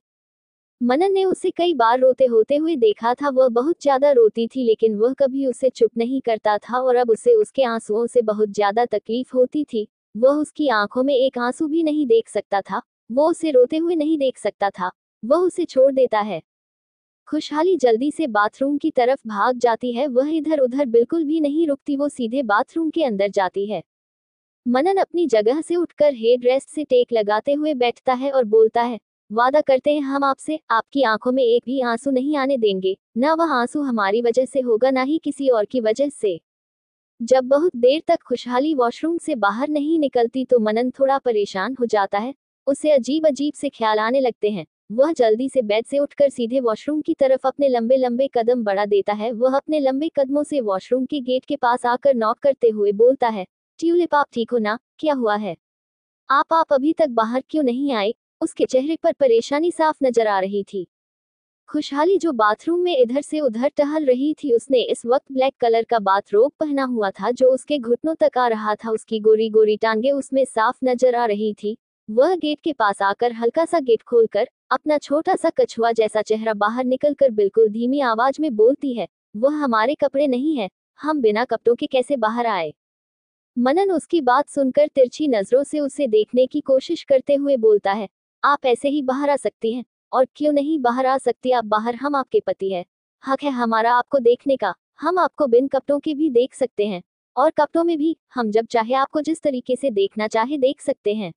मनन ने उसे कई बार रोते होते हुए देखा था। वह बहुत ज्यादा रोती थी, लेकिन वह कभी उसे चुप नहीं करता था और अब उसे उसके आंसुओं से बहुत ज्यादा तकलीफ होती थी। वह उसकी आंखों में एक आंसू भी नहीं देख सकता था। वो उसे रोते हुए नहीं देख सकता था। वह उसे छोड़ देता है। खुशहाली जल्दी से बाथरूम की तरफ भाग जाती है। वह इधर उधर बिल्कुल भी नहीं रुकती, वो सीधे बाथरूम के अंदर जाती है। मनन अपनी जगह से उठकर हेड रेस्ट से टेक लगाते हुए बैठता है और बोलता है, वादा करते हैं हम आपसे, आपकी आंखों में एक भी आंसू नहीं आने देंगे। ना वह आंसू हमारी वजह से होगा, ना ही किसी और की वजह से। जब बहुत देर तक खुशहाली वॉशरूम से बाहर नहीं निकलती तो मनन थोड़ा परेशान हो जाता है। उसे अजीब अजीब से ख्याल आने लगते हैं। वह जल्दी से बेड से उठकर सीधे वॉशरूम की तरफ अपने लंबे लंबे कदम बढ़ा देता है। वह अपने लंबे कदमों से वॉशरूम के गेट के पास आकर नॉक करते हुए बोलता है, ट्यूलिप आप ठीक हो ना? क्या हुआ है? आप अभी तक बाहर क्यों नहीं आए? उसके चेहरे पर परेशानी साफ नजर आ रही थी। खुशहाली जो बाथरूम में इधर से उधर टहल रही थी, उसने इस वक्त ब्लैक कलर का बाथरोब पहना हुआ था जो उसके घुटनों तक आ रहा था। उसकी गोरी गोरी टांगे उसमें साफ नजर आ रही थी। वह गेट के पास आकर हल्का सा गेट खोलकर अपना छोटा सा कछुआ जैसा चेहरा बाहर निकलकर बिल्कुल धीमी आवाज में बोलती है, वह हमारे कपड़े नहीं है, हम बिना कपड़ों के कैसे बाहर आए। मनन उसकी बात सुनकर तिरछी नजरों से उसे देखने की कोशिश करते हुए बोलता है, आप ऐसे ही बाहर आ सकती हैं। और क्यों नहीं बाहर आ सकती आप बाहर, हम आपके पति है, हक है हमारा आपको देखने का, हम आपको बिन कपड़ों के भी देख सकते हैं और कपड़ों में भी, हम जब चाहे आपको जिस तरीके से देखना चाहे देख सकते हैं।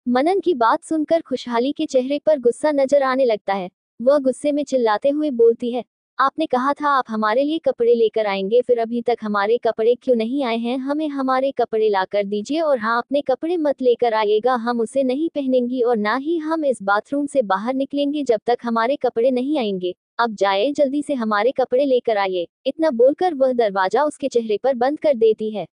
मनन की बात सुनकर खुशहाली के चेहरे पर गुस्सा नजर आने लगता है। वह गुस्से में चिल्लाते हुए बोलती है, आपने कहा था आप हमारे लिए कपड़े लेकर आएंगे, फिर अभी तक हमारे कपड़े क्यों नहीं आए हैं, हमें हमारे कपड़े लाकर दीजिए। और हाँ, अपने कपड़े मत लेकर आइएगा, हम उसे नहीं पहनेंगी और ना ही हम इस बाथरूम से बाहर निकलेंगे जब तक हमारे कपड़े नहीं आएंगे। अब जाए, जल्दी से हमारे कपड़े लेकर आइए। इतना बोलकर वह दरवाजा उसके चेहरे पर बंद कर देती है।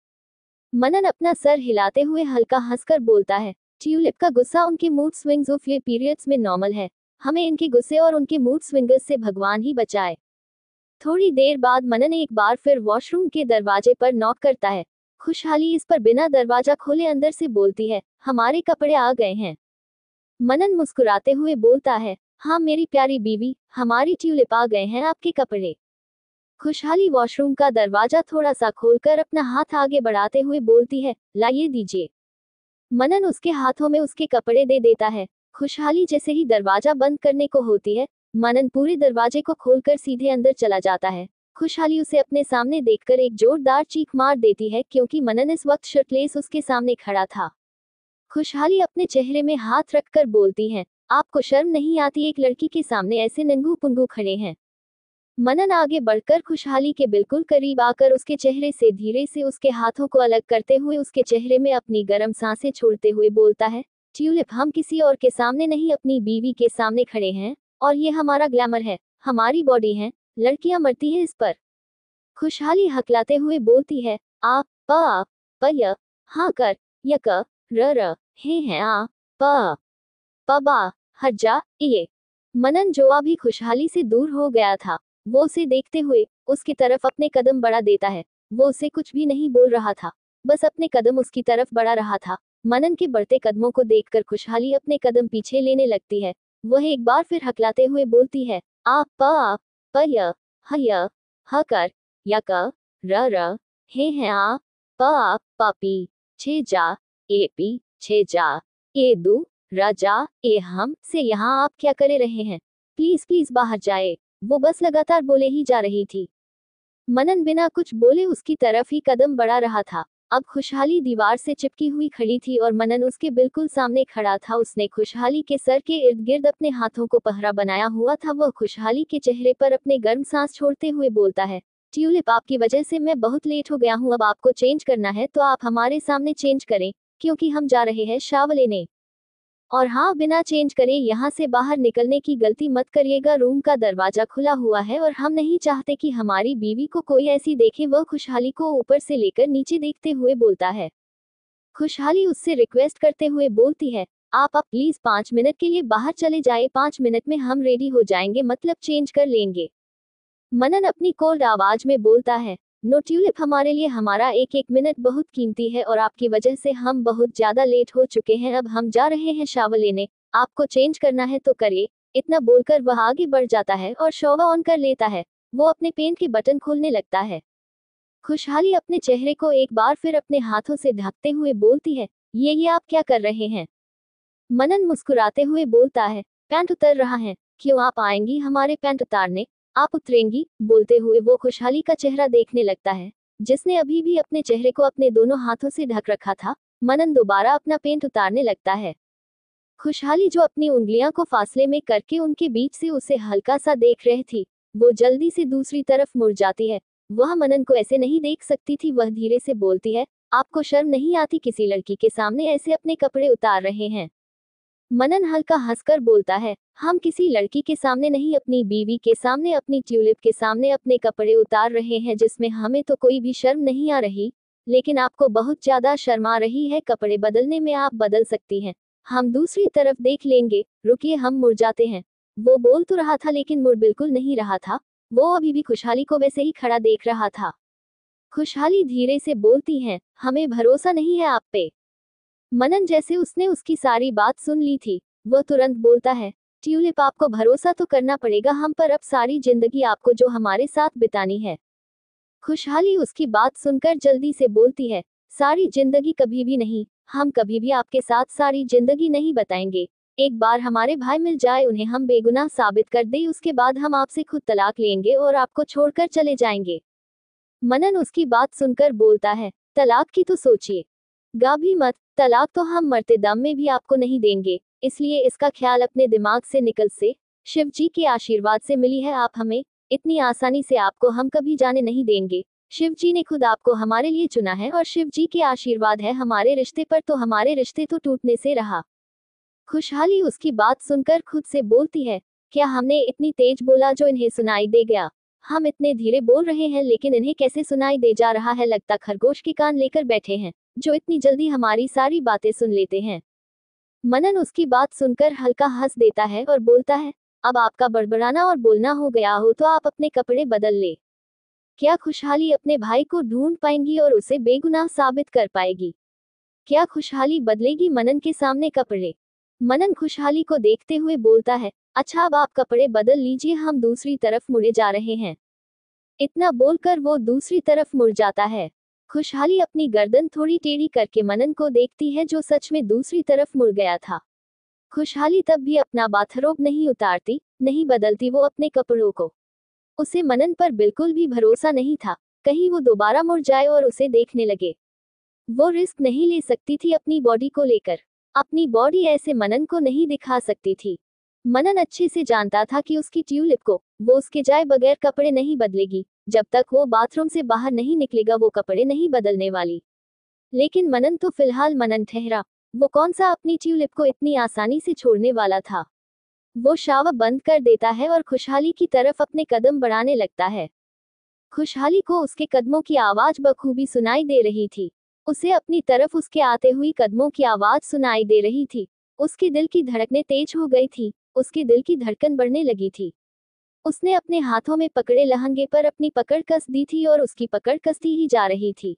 मनन अपना सर हिलाते हुए हल्का हंसकर बोलता है, ट्यूलिप का गुस्सा उनके मूड स्विंग्स ऑफ ये पीरियड्स में नॉर्मल है, हमें इनके गुस्से और उनके मूड स्विंगर्स से भगवान ही बचाए। थोड़ी देर बाद मनन एक बार फिर वॉशरूम के दरवाजे पर नॉक करता है। खुशहाली इस पर बिना दरवाजा खोले अंदर से बोलती है, हमारे कपड़े आ गए हैं। मनन मुस्कुराते हुए बोलता है, हाँ मेरी प्यारी बीवी, हमारी ट्यूलिप आ गए हैं आपके कपड़े। खुशहाली वॉशरूम का दरवाजा थोड़ा सा खोलकर अपना हाथ आगे बढ़ाते हुए बोलती है, लाइए दीजिए। मनन उसके हाथों में उसके कपड़े दे देता है। खुशहाली जैसे ही दरवाजा बंद करने को होती है, मनन पूरे दरवाजे को खोलकर सीधे अंदर चला जाता है। खुशहाली उसे अपने सामने देखकर एक जोरदार चीख मार देती है, क्योंकि मनन इस वक्त शर्टलेस उसके सामने खड़ा था। खुशहाली अपने चेहरे में हाथ रखकर बोलती है, आपको शर्म नहीं आती, एक लड़की के सामने ऐसे नंगू पुंगू खड़े हैं। मनन आगे बढ़कर खुशहाली के बिल्कुल करीब आकर उसके चेहरे से धीरे से उसके हाथों को अलग करते हुए उसके चेहरे में अपनी गर्म सांसें छोड़ते हुए बोलता है, ट्यूलिप, हम किसी और के सामने नहीं अपनी बीवी के सामने खड़े हैं, और ये हमारा ग्लैमर है, हमारी बॉडी है, लड़कियां मरती हैं इस पर। खुशहाली हकलाते हुए बोलती है, आ प प य हाँ कर यक र र हे आ प पबा हट जा ये। मनन जो अभी खुशहाली से दूर हो गया था, वो उसे देखते हुए उसकी तरफ अपने कदम बढ़ा देता है। वो उसे कुछ भी नहीं बोल रहा था, बस अपने कदम उसकी तरफ बढ़ा रहा था। मनन के बढ़ते कदमों को देखकर खुशहाली अपने कदम पीछे लेने लगती है। वह एक बार फिर हकलाते हुए बोलती है, आ प य ह कर या क र हे आ प पापी छे जा ए पी छे जा ए दू राजा ए हम से यहाँ आप क्या करे रहे हैं, प्लीज प्लीज बाहर जाए। वो बस लगातार बोले ही जा रही थी। मनन बिना कुछ बोले उसकी तरफ ही कदम बढ़ा रहा था। अब खुशहाली दीवार से चिपकी हुई खड़ी थी और मनन उसके बिल्कुल सामने खड़ा था। उसने खुशहाली के सर के इर्द गिर्द अपने हाथों को पहरा बनाया हुआ था। वह खुशहाली के चेहरे पर अपने गर्म सांस छोड़ते हुए बोलता है, ट्यूलिप, आपकी वजह से मैं बहुत लेट हो गया हूँ, अब आपको चेंज करना है तो आप हमारे सामने चेंज करें, क्योंकि हम जा रहे हैं शावर लेने। और हाँ, बिना चेंज करे यहाँ से बाहर निकलने की गलती मत करिएगा, रूम का दरवाजा खुला हुआ है और हम नहीं चाहते कि हमारी बीवी को कोई ऐसी देखे। वह खुशहाली को ऊपर से लेकर नीचे देखते हुए बोलता है। खुशहाली उससे रिक्वेस्ट करते हुए बोलती है, आप प्लीज 5 मिनट के लिए बाहर चले जाए, 5 मिनट में हम रेडी हो जाएंगे, मतलब चेंज कर लेंगे। मनन अपनी कोल्ड आवाज में बोलता है, नो ट्यूलिप, हमारे लिए हमारा एक एक मिनट बहुत कीमती है और आपकी वजह से हम बहुत ज्यादा लेट हो चुके हैं। अब हम जा रहे हैं शावर लेने, आपको चेंज करना है तो करिए। इतना बोलकर वह आगे बढ़ जाता है और शॉवर ऑन कर लेता है। वो अपने पेंट के बटन खोलने लगता है। खुशहाली अपने चेहरे को एक बार फिर अपने हाथों से ढकते हुए बोलती है, ये आप क्या कर रहे हैं। मनन मुस्कुराते हुए बोलता है, पैंट उतर रहा है, क्यों आप आएंगी हमारे पैंट उतारने, आप उतरेंगी। बोलते हुए वो खुशहाली का चेहरा देखने लगता है, जिसने अभी भी अपने चेहरे को अपने दोनों हाथों से ढक रखा था। मनन दोबारा अपना पेंट उतारने लगता है। खुशहाली जो अपनी उंगलियां को फासले में करके उनके बीच से उसे हल्का सा देख रही थी, वो जल्दी से दूसरी तरफ मुड़ जाती है। वह मनन को ऐसे नहीं देख सकती थी। वह धीरे से बोलती है, आपको शर्म नहीं आती, किसी लड़की के सामने ऐसे अपने कपड़े उतार रहे हैं। मनन हल्का हंसकर बोलता है, हम किसी लड़की के सामने नहीं, अपनी बीवी के सामने, अपनी ट्यूलिप के सामने अपने कपड़े उतार रहे हैं, जिसमें हमें तो कोई भी शर्म नहीं आ रही, लेकिन आपको बहुत ज्यादा शर्म आ रही है। कपड़े बदलने में आप बदल सकती हैं, हम दूसरी तरफ देख लेंगे, रुकिए हम मुड़ जाते हैं। वो बोल तो रहा था लेकिन मुड़ बिल्कुल नहीं रहा था। वो अभी भी खुशहाली को वैसे ही खड़ा देख रहा था। खुशहाली धीरे से बोलती है, हमें भरोसा नहीं है आप पे। मनन जैसे उसने उसकी सारी बात सुन ली थी, वह तुरंत बोलता है, ट्यूलिप आपको भरोसा तो करना पड़ेगा हम पर, अब सारी जिंदगी आपको जो हमारे साथ बितानी है। खुशहाली उसकी बात सुनकर जल्दी से बोलती है, सारी जिंदगी कभी भी नहीं, हम कभी भी आपके साथ सारी जिंदगी नहीं बताएंगे। एक बार हमारे भाई मिल जाए, उन्हें हम बेगुनाह साबित कर दे, उसके बाद हम आपसे खुद तलाक लेंगे और आपको छोड़कर चले जाएंगे। मनन उसकी बात सुनकर बोलता है, तलाक की तो सोचिए गा भी मत, तलाक तो हम मरते दम में भी आपको नहीं देंगे, इसलिए इसका ख्याल अपने दिमाग से निकल से। शिव जी के आशीर्वाद से मिली है आप हमें, इतनी आसानी से आपको हम कभी जाने नहीं देंगे। शिव जी ने खुद आपको हमारे लिए चुना है और शिव जी के आशीर्वाद है हमारे रिश्ते पर, तो हमारे रिश्ते तो टूटने से रहा। खुशहाली उसकी बात सुनकर खुद से बोलती है, क्या हमने इतनी तेज बोला जो इन्हें सुनाई दे गया? हम इतने धीरे बोल रहे हैं लेकिन इन्हें कैसे सुनाई दे जा रहा है, लगता खरगोश के कान लेकर बैठे हैं जो इतनी जल्दी हमारी सारी बातें सुन लेते हैं। मनन उसकी बात सुनकर हल्का हंस देता है और बोलता है, अब आपका बड़बड़ाना और बोलना हो गया हो तो आप अपने कपड़े बदल ले। क्या खुशहाली अपने भाई को ढूंढ पाएंगी और उसे बेगुनाह साबित कर पाएगी? क्या खुशहाली बदलेगी मनन के सामने कपड़े? मनन खुशहाली को देखते हुए बोलता है, अच्छा अब आप कपड़े बदल लीजिए, हम दूसरी तरफ मुड़े जा रहे हैं। इतना बोलकर वो दूसरी तरफ मुड़ जाता है। खुशहाली अपनी गर्दन थोड़ी टेढ़ी करके मनन को देखती है जो सच में दूसरी तरफ मुड़ गया था। खुशहाली तब भी अपना बाथरोब नहीं उतारती, नहीं बदलती वो अपने कपड़ों को। उसे मनन पर बिल्कुल भी भरोसा नहीं था, कहीं वो दोबारा मुड़ जाए और उसे देखने लगे। वो रिस्क नहीं ले सकती थी अपनी बॉडी को लेकर, अपनी बॉडी ऐसे मनन को नहीं दिखा सकती थी। मनन अच्छे से जानता था कि उसकी ट्यूलिप को वो उसके जाए बगैर कपड़े नहीं बदलेगी, जब तक वो बाथरूम से बाहर नहीं निकलेगा वो कपड़े नहीं बदलने वाली। लेकिन मनन तो फिलहाल मनन ठहरा, वो कौन सा अपनी ट्यूलिप को इतनी आसानी से छोड़ने वाला था। वो शावर बंद कर देता है और खुशहाली की तरफ अपने कदम बढ़ाने लगता है। खुशहाली को उसके कदमों की आवाज बखूबी सुनाई दे रही थी। उसे अपनी तरफ उसके आते हुई कदमों की आवाज सुनाई दे रही थी। उसके दिल की धड़कनें तेज हो गई थी, उसके दिल की धड़कन बढ़ने लगी थी। उसने अपने हाथों में पकड़े लहंगे पर अपनी पकड़ कस दी थी और उसकी पकड़ कसती ही जा रही थी।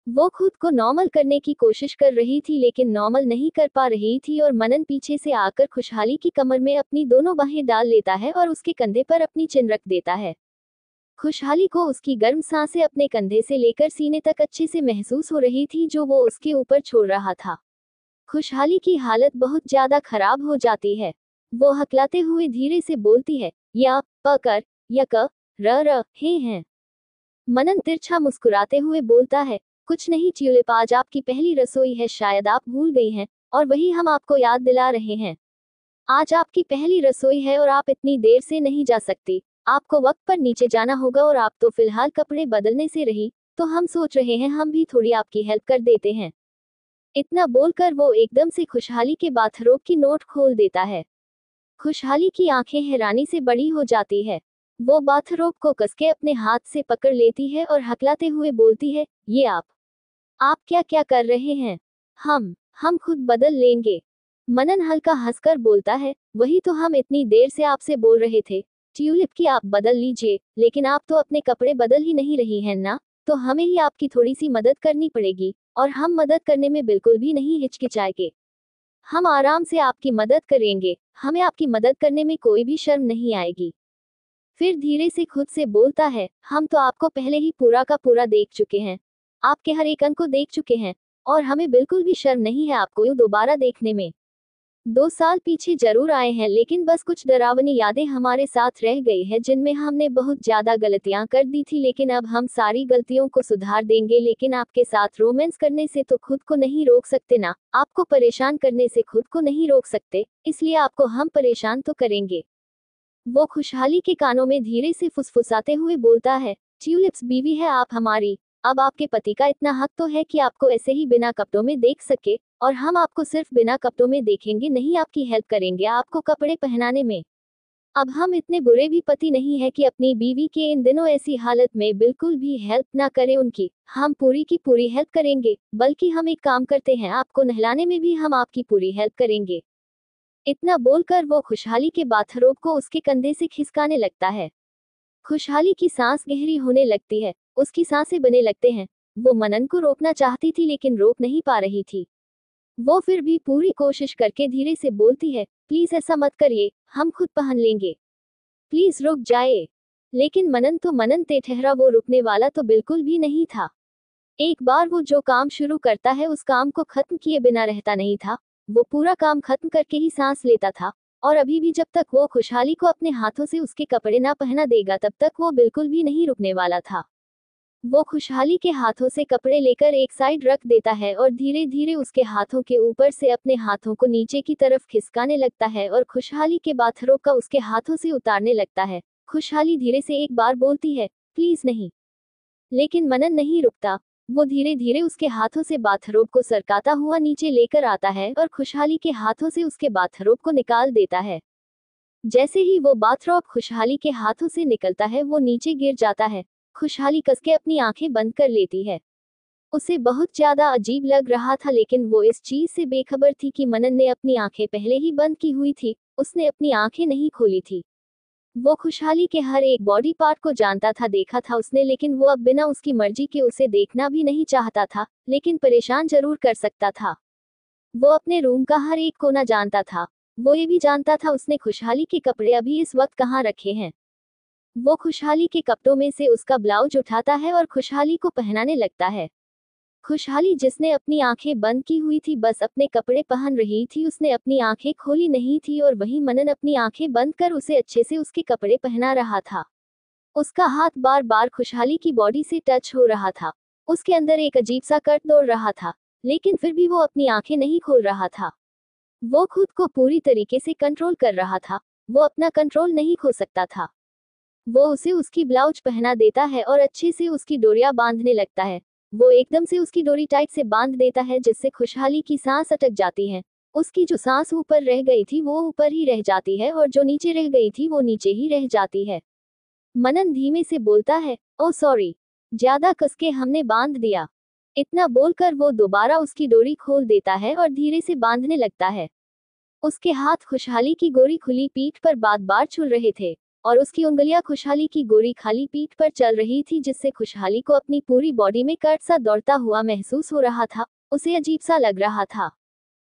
वो खुद को नॉर्मल करने की कोशिश कर रही थी लेकिन नॉर्मल नहीं कर पा रही थी और मनन पीछे से आकर खुशहाली की कमर में अपनी दोनों बाहें डाल लेता है और उसके कंधे पर अपनी चिन रख देता है। खुशहाली को उसकी गर्म सांसें अपने कंधे से लेकर सीने तक अच्छे से महसूस हो रही थी जो वो उसके ऊपर छोड़ रहा था। खुशहाली की हालत बहुत ज्यादा खराब हो जाती है। वो हकलाते हुए धीरे से बोलती है, या पकर यक र हे हैं। मनन तिरछा मुस्कुराते हुए बोलता है, कुछ नहीं ट्यूलिप, आज आपकी पहली रसोई है, शायद आप भूल गई हैं और वही हम आपको याद दिला रहे हैं। आज आपकी पहली रसोई है और आप इतनी देर से नहीं जा सकती, आपको वक्त पर नीचे जाना होगा और आप तो फिलहाल कपड़े बदलने से रही, तो हम सोच रहे हैं हम भी थोड़ी आपकी हेल्प कर देते हैं। इतना बोलकर वो एकदम से खुशहाली के बाथरोब की नोट खोल देता है। खुशहाली की आंखें हैरानी से बड़ी हो जाती है। वो बाथरोब को कसके अपने हाथ से पकड़ लेती है और हकलाते हुए बोलती है, ये आप क्या क्या कर रहे हैं? हम खुद बदल लेंगे। मनन हल्का हंसकर बोलता है, वही तो हम इतनी देर से आपसे बोल रहे थे, ट्यूलिप की आप बदल लीजिए, लेकिन आप तो अपने कपड़े बदल ही नहीं रही हैं ना, तो हमें ही आपकी थोड़ी सी मदद करनी पड़ेगी और हम मदद करने में बिल्कुल भी नहीं हिचकिचाएंगे। हम आराम से आपकी मदद करेंगे, हमें आपकी मदद करने में कोई भी शर्म नहीं आएगी। फिर धीरे से खुद से बोलता है, हम तो आपको पहले ही पूरा का पूरा देख चुके हैं, आपके हर एक अंग को देख चुके हैं और हमें बिल्कुल भी शर्म नहीं है आपको यूं दोबारा देखने में। 2 साल पीछे जरूर आए हैं लेकिन बस कुछ डरावनी यादें हमारे साथ रह गई है जिनमें हमने बहुत ज्यादा गलतियां कर दी थी, लेकिन अब हम सारी गलतियों को सुधार देंगे। लेकिन आपके साथ रोमांस करने से तो खुद को नहीं रोक सकते ना, आपको परेशान करने से खुद को नहीं रोक सकते, इसलिए आपको हम परेशान तो करेंगे। वो खुशहाली के कानों में धीरे से फुसफुसाते हुए बोलता है, ट्यूलिप्स बीवी है आप हमारी, अब आपके पति का इतना हक तो है कि आपको ऐसे ही बिना कपड़ों में देख सके, और हम आपको सिर्फ बिना कपड़ों में देखेंगे नहीं, आपकी हेल्प करेंगे आपको कपड़े पहनाने में। अब हम इतने बुरे भी पति नहीं है कि अपनी बीवी के इन दिनों ऐसी हालत में बिल्कुल भी हेल्प ना करें उनकी, हम पूरी की पूरी हेल्प करेंगे, बल्कि हम एक काम करते हैं, आपको नहलाने में भी हम आपकी पूरी हेल्प करेंगे। इतना बोलकर वो खुशहाली के बाथरोब को उसके कंधे से खिसकाने लगता है। खुशहाली की सांस गहरी होने लगती है, उसकी सांसें बने लगते हैं। वो मनन को रोकना चाहती थी लेकिन रोक नहीं पा रही थी। वो फिर भी पूरी कोशिश करके धीरे से बोलती है, प्लीज ऐसा मत करिए, हम खुद पहन लेंगे, प्लीज रुक जाए। लेकिन मनन ते ठहरा, वो रुकने वाला तो बिल्कुल भी नहीं था। एक बार वो जो काम शुरू करता है उस काम को खत्म किए बिना रहता नहीं था। वो पूरा काम खत्म करके ही सांस लेता था। और अभी भी जब तक वो खुशहाली को अपने हाथों से उसके कपड़े ना पहना देगा तब तक वो बिल्कुल भी नहीं रुकने वाला था। वो खुशहाली के हाथों से कपड़े लेकर एक साइड रख देता है और धीरे धीरे उसके हाथों के ऊपर से अपने हाथों को नीचे की तरफ खिसकाने लगता है और खुशहाली के बाथरोब का उसके हाथों से उतारने लगता है। खुशहाली धीरे से एक बार बोलती है, प्लीज नहीं। लेकिन मनन नहीं रुकता। वो धीरे धीरे उसके हाथों से बाथरोब को सरकाता हुआ नीचे लेकर आता है और खुशहाली के हाथों से उसके बाथरोब को निकाल देता है। जैसे ही वो बाथरोब खुशहाली के हाथों से निकलता है वो नीचे गिर जाता है। खुशहाली कसके अपनी आंखें बंद कर लेती है। उसे बहुत ज्यादा अजीब लग रहा था, लेकिन वो इस चीज से बेखबर थी कि मनन ने अपनी आंखें पहले ही बंद की हुई थी, उसने अपनी आंखें नहीं खोली थी। वो खुशहाली के हर एक बॉडी पार्ट को जानता था, देखा था उसने, लेकिन वो अब बिना उसकी मर्जी के उसे देखना भी नहीं चाहता था, लेकिन परेशान जरूर कर सकता था। वो अपने रूम का हर एक कोना जानता था। वो ये भी जानता था उसने खुशहाली के कपड़े अभी इस वक्त कहाँ रखे हैं। वो खुशहाली के कपड़ों में से उसका ब्लाउज उठाता है और खुशहाली को पहनाने लगता है। खुशहाली जिसने अपनी आंखें बंद की हुई थी बस अपने कपड़े पहन रही थी, उसने अपनी आंखें खोली नहीं थी और वहीं मनन अपनी आंखें बंद कर उसे अच्छे से उसके कपड़े पहना रहा था। उसका हाथ बार बार खुशहाली की बॉडी से टच हो रहा था। उसके अंदर एक अजीब सा कट दौड़ रहा था, लेकिन फिर भी वो अपनी आंखें नहीं खोल रहा था। वो खुद को पूरी तरीके से कंट्रोल कर रहा था। वो अपना कंट्रोल नहीं खो सकता था। वो उसे उसकी ब्लाउज पहना देता है और अच्छे से उसकी डोरियां बांधने लगता है। वो एकदम से उसकी डोरी टाइट से बांध देता है जिससे खुशहाली की सांस अटक जाती है। उसकी जो सांस ऊपर रह गई थी वो ऊपर ही रह जाती है और जो नीचे रह गई थी वो नीचे ही रह जाती है। मनन धीमे से बोलता है, ओ सॉरी, ज्यादा कसके हमने बांध दिया। इतना बोलकर वो दोबारा उसकी डोरी खोल देता है और धीरे से बांधने लगता है। उसके हाथ खुशहाली की गोरी खुली पीठ पर बार बार छुल रहे थे और उसकी उंगलियां खुशहाली की गोरी खाली पीठ पर चल रही थी, जिससे खुशहाली को अपनी पूरी बॉडी में कर्ट सा दौड़ता हुआ महसूस हो रहा था। उसे अजीब सा लग रहा था।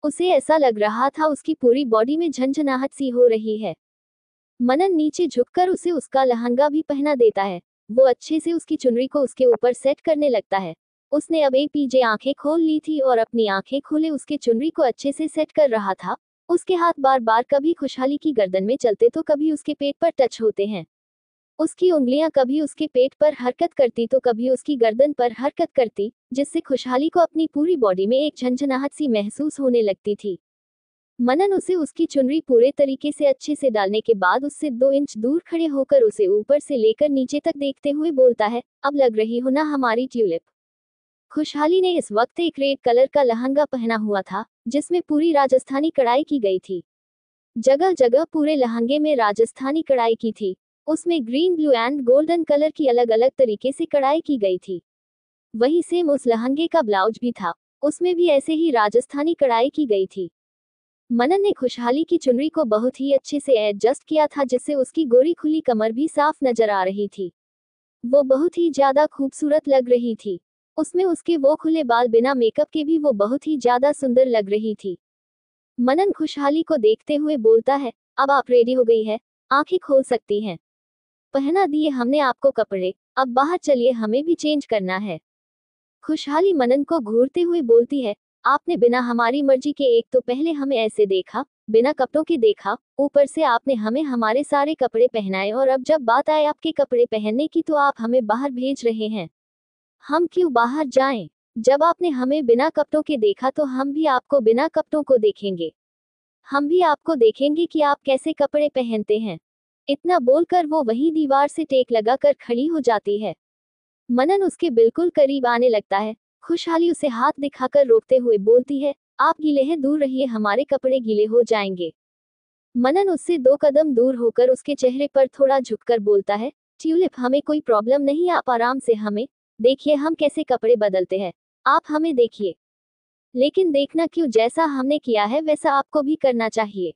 उसे ऐसा लग रहा था उसकी पूरी बॉडी में झंझनाहट सी हो रही है। मनन नीचे झुककर उसे उसका लहंगा भी पहना देता है। वो अच्छे से उसकी चुनरी को उसके ऊपर सेट करने लगता है। उसने अब एक पीछे आंखें खोल ली थी और अपनी आंखें खोले उसके चुनरी को अच्छे से सेट कर रहा था। उसके हाथ बार बार कभी खुशहाली की गर्दन में चलते तो कभी उसके पेट पर टच होते हैं। उसकी उंगलियां कभी उसके पेट पर हरकत करती तो कभी उसकी गर्दन पर हरकत करती, जिससे खुशहाली को अपनी पूरी बॉडी में एक झंझनाहट सी महसूस होने लगती थी। मनन उसे उसकी चुनरी पूरे तरीके से अच्छे से डालने के बाद उससे 2 इंच दूर खड़े होकर उसे ऊपर से लेकर नीचे तक देखते हुए बोलता है, अब लग रही हो ना हमारी ट्यूलिप। खुशहाली ने इस वक्त एक रेड कलर का लहंगा पहना हुआ था जिसमें पूरी राजस्थानी कढ़ाई की गई थी। जगह जगह पूरे लहंगे में राजस्थानी कढ़ाई की थी। उसमें green, blue and golden colour की अलग अलग तरीके से कढ़ाई की गई थी। वही सेम उस लहंगे का ब्लाउज भी था, उसमें भी ऐसे ही राजस्थानी कढ़ाई की गई थी। मनन ने खुशहाली की चुनरी को बहुत ही अच्छे से एडजस्ट किया था जिससे उसकी गोरी खुली कमर भी साफ नजर आ रही थी। वो बहुत ही ज्यादा खूबसूरत लग रही थी। उसमें उसके वो खुले बाल बिना मेकअप के भी वो बहुत ही ज्यादा सुंदर लग रही थी। मनन खुशहाली को देखते हुए बोलता है, अब आप रेडी हो गई है, आंखें खोल सकती हैं। पहना दिए हमने आपको कपड़े, अब बाहर चलिए, हमें भी चेंज करना है। खुशहाली मनन को घूरते हुए बोलती है, आपने बिना हमारी मर्जी के एक तो पहले हमें ऐसे देखा, बिना कपड़ों के देखा, ऊपर से आपने हमें हमारे सारे कपड़े पहनाए और अब जब बात आए आपके कपड़े पहनने की तो आप हमें बाहर भेज रहे हैं। हम क्यों बाहर जाएं? जब आपने हमें बिना कपड़ों के देखा तो हम भी आपको बिना कपड़ों को देखेंगे। हम भी आपको देखेंगे कि आप कैसे कपड़े पहनते हैं। इतना बोलकर वो वहीं दीवार से टेक लगाकर खड़ी हो जाती है। मनन उसके बिल्कुल करीब आने लगता है। खुशहाली उसे हाथ दिखाकर रोकते हुए बोलती है, आप गीले हैं, दूर रहिए, हमारे कपड़े गीले हो जाएंगे। मनन उससे 2 कदम दूर होकर उसके चेहरे पर थोड़ा झुककर बोलता है, ट्यूलिप, हमें कोई प्रॉब्लम नहीं, आप आराम से हमें देखिए, हम कैसे कपड़े बदलते हैं, आप हमें देखिए। लेकिन देखना क्यों, जैसा हमने किया है वैसा आपको भी करना चाहिए।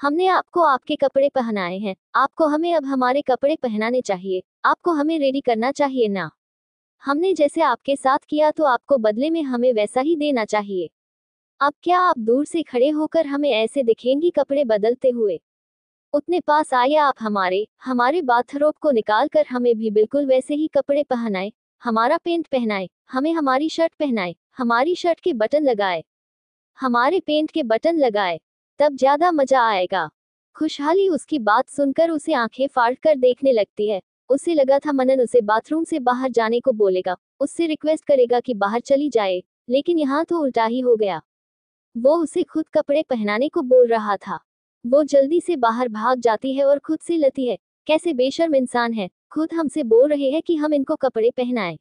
हमने आपको आपके कपड़े पहनाए हैं, आपको हमें अब हमारे कपड़े पहनाने चाहिए, आपको हमें रेडी करना चाहिए ना। हमने जैसे आपके साथ किया तो आपको बदले में हमें वैसा ही देना चाहिए। अब क्या आप दूर से खड़े होकर हमें ऐसे दिखेंगी कपड़े बदलते हुए? उतने पास आइए आप हमारे बाथरोब को निकाल कर हमें भी बिल्कुल वैसे ही कपड़े पहनाए, हमारा पेंट पहनाए, हमें हमारी शर्ट पहनाए, हमारी शर्ट के बटन लगाए, हमारे पेंट के बटन लगाए, तब ज्यादा मजा आएगा। खुशहाली उसकी बात सुनकर उसे आंखें फाड़ कर देखने लगती है। उसे लगा था मनन उसे बाथरूम से बाहर जाने को बोलेगा, उससे रिक्वेस्ट करेगा कि बाहर चली जाए, लेकिन यहाँ तो उल्टा ही हो गया। वो उसे खुद कपड़े पहनाने को बोल रहा था। वो जल्दी से बाहर भाग जाती है और खुद से लेती है, कैसे बेशर्म इंसान है, खुद हमसे बोल रहे हैं कि हम इनको कपड़े पहनाएं।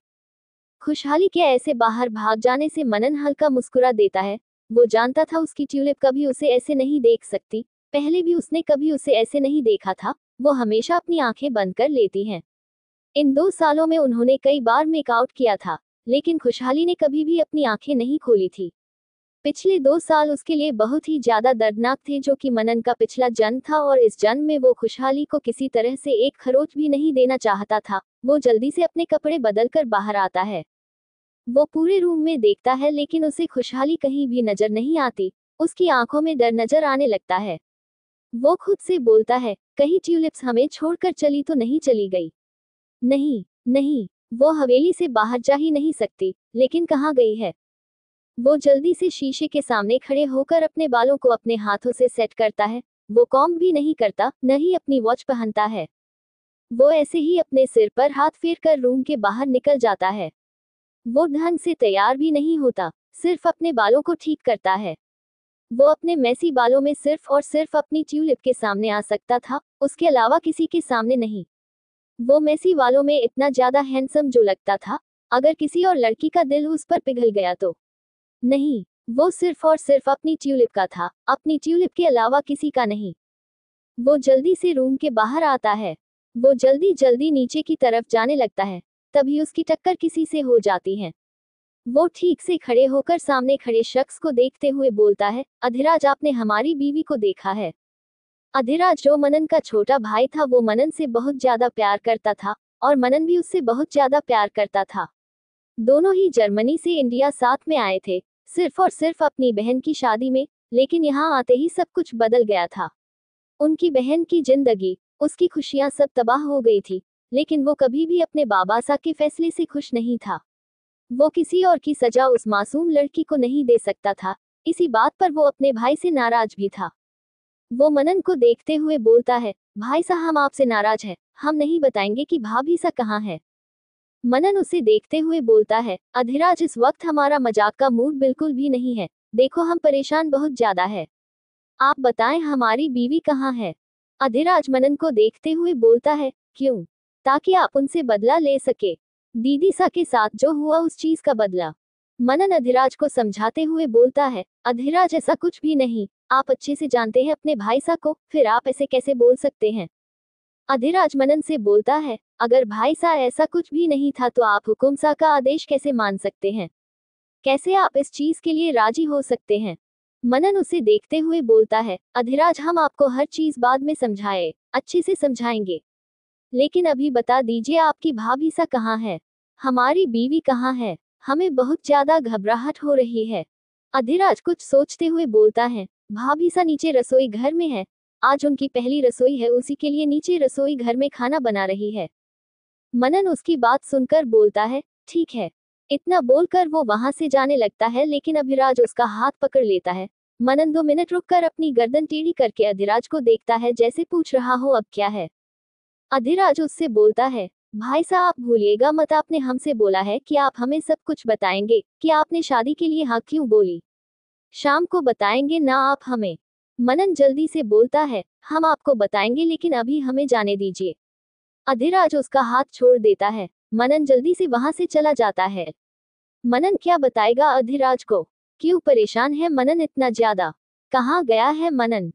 खुशहाली के ऐसे बाहर भाग जाने से मनन हल्का मुस्कुरा देता है। वो जानता था उसकी ट्यूलिप कभी उसे ऐसे नहीं देख सकती, पहले भी उसने कभी उसे ऐसे नहीं देखा था। वो हमेशा अपनी आंखें बंद कर लेती हैं। इन 2 सालों में उन्होंने कई बार मेकआउट किया था, लेकिन खुशहाली ने कभी भी अपनी आंखें नहीं खोली थी। पिछले 2 साल उसके लिए बहुत ही ज्यादा दर्दनाक थे, जो कि मनन का पिछला जन्म था, और इस जन्म में वो खुशहाली को किसी तरह से एक खरोच भी नहीं देना चाहता था। वो जल्दी से अपने कपड़े बदलकर बाहर आता है। वो पूरे रूम में देखता है, लेकिन उसे खुशहाली कहीं भी नजर नहीं आती। उसकी आंखों में डर नजर आने लगता है। वो खुद से बोलता है, कहीं ट्यूलिप्स हमें छोड़कर चली तो नहीं चली गई। नहीं, नहीं, वो हवेली से बाहर जा ही नहीं सकती, लेकिन कहाँ गई है? वो जल्दी से शीशे के सामने खड़े होकर अपने बालों को अपने हाथों से सेट करता है। वो कॉम्ब भी नहीं करता, न ही अपनी वॉच पहनता है। वो ऐसे ही अपने सिर पर हाथ फेर कर रूम के बाहर निकल जाता है। वो ढंग से तैयार भी नहीं होता, सिर्फ अपने बालों को ठीक करता है। वो अपने मैसी बालों में सिर्फ और सिर्फ अपनी ट्यूलिप के सामने आ सकता था, उसके अलावा किसी के सामने नहीं। वो मैसी बालों में इतना ज्यादा हैंडसम जो लगता था, अगर किसी और लड़की का दिल उस पर पिघल गया तो। नहीं, वो सिर्फ और सिर्फ अपनी ट्यूलिप का था, अपनी ट्यूलिप के अलावा किसी का नहीं। वो जल्दी से रूम के बाहर आता है। वो जल्दी जल्दी नीचे की तरफ जाने लगता है, तभी उसकी टक्कर किसी से हो जाती है। वो ठीक से खड़े होकर सामने खड़े शख्स को देखते हुए बोलता है, अधिराज, आपने हमारी बीवी को देखा है? अधिराज जो मनन का छोटा भाई था, वो मनन से बहुत ज्यादा प्यार करता था, और मनन भी उससे बहुत ज्यादा प्यार करता था। दोनों ही जर्मनी से इंडिया साथ में आए थे, सिर्फ और सिर्फ अपनी बहन की शादी में, लेकिन यहाँ आते ही सब कुछ बदल गया था। उनकी बहन की जिंदगी, उसकी खुशियां सब तबाह हो गई थी, लेकिन वो कभी भी अपने बाबासा के फैसले से खुश नहीं था। वो किसी और की सजा उस मासूम लड़की को नहीं दे सकता था, इसी बात पर वो अपने भाई से नाराज भी था। वो मनन को देखते हुए बोलता है, भाई साहब, हम आपसे नाराज हैं, हम नहीं बताएंगे कि भाभी सा कहाँ है। मनन उसे देखते हुए बोलता है, अधिराज, इस वक्त हमारा मजाक का मूड बिल्कुल भी नहीं है, देखो हम परेशान बहुत ज्यादा है, आप बताएं हमारी बीवी कहाँ है? अधिराज मनन को देखते हुए बोलता है, क्यों? ताकि आप उनसे बदला ले सके, दीदी सा के साथ जो हुआ उस चीज का बदला। मनन अधिराज को समझाते हुए बोलता है, अधिराज, ऐसा कुछ भी नहीं, आप अच्छे से जानते हैं अपने भाई सा को, फिर आप ऐसे कैसे बोल सकते हैं? अधिराज मनन से बोलता है, अगर भाई सा ऐसा कुछ भी नहीं था तो आप हुकुम सा का आदेश कैसे मान सकते हैं? कैसे आप इस चीज के लिए राजी हो सकते हैं? मनन उसे देखते हुए बोलता है, अधिराज, हम आपको हर चीज बाद में समझाए, अच्छे से समझाएंगे, लेकिन अभी बता दीजिए आपकी भाभी सा कहाँ है? हमारी बीवी कहाँ है? हमें बहुत ज्यादा घबराहट हो रही है। अधिराज कुछ सोचते हुए बोलता है, भाभी सा नीचे रसोई घर में है, आज उनकी पहली रसोई है, उसी के लिए नीचे रसोई घर में खाना बना रही है। मनन उसकी बात सुनकर बोलता है, ठीक है। इतना बोलकर वो वहां से जाने लगता है, लेकिन अधिराज उसका हाथ पकड़ लेता है। मनन 2 मिनट रुककर अपनी गर्दन टेढ़ी करके अधिराज को देखता है, जैसे पूछ रहा हो अब क्या है। अधिराज उससे बोलता है, भाई साहब, आप भूलिएगा मत, आपने हमसे बोला है कि आप हमें सब कुछ बताएंगे, कि आपने शादी के लिए हाँ क्यों बोली। शाम को बताएंगे ना आप हमें? मनन जल्दी से बोलता है, हम आपको बताएंगे, लेकिन अभी हमें जाने दीजिए। अधिराज उसका हाथ छोड़ देता है। मनन जल्दी से वहां से चला जाता है। मनन क्या बताएगा अधिराज को? क्यों परेशान है मनन इतना ज्यादा? कहाँ गया है मनन?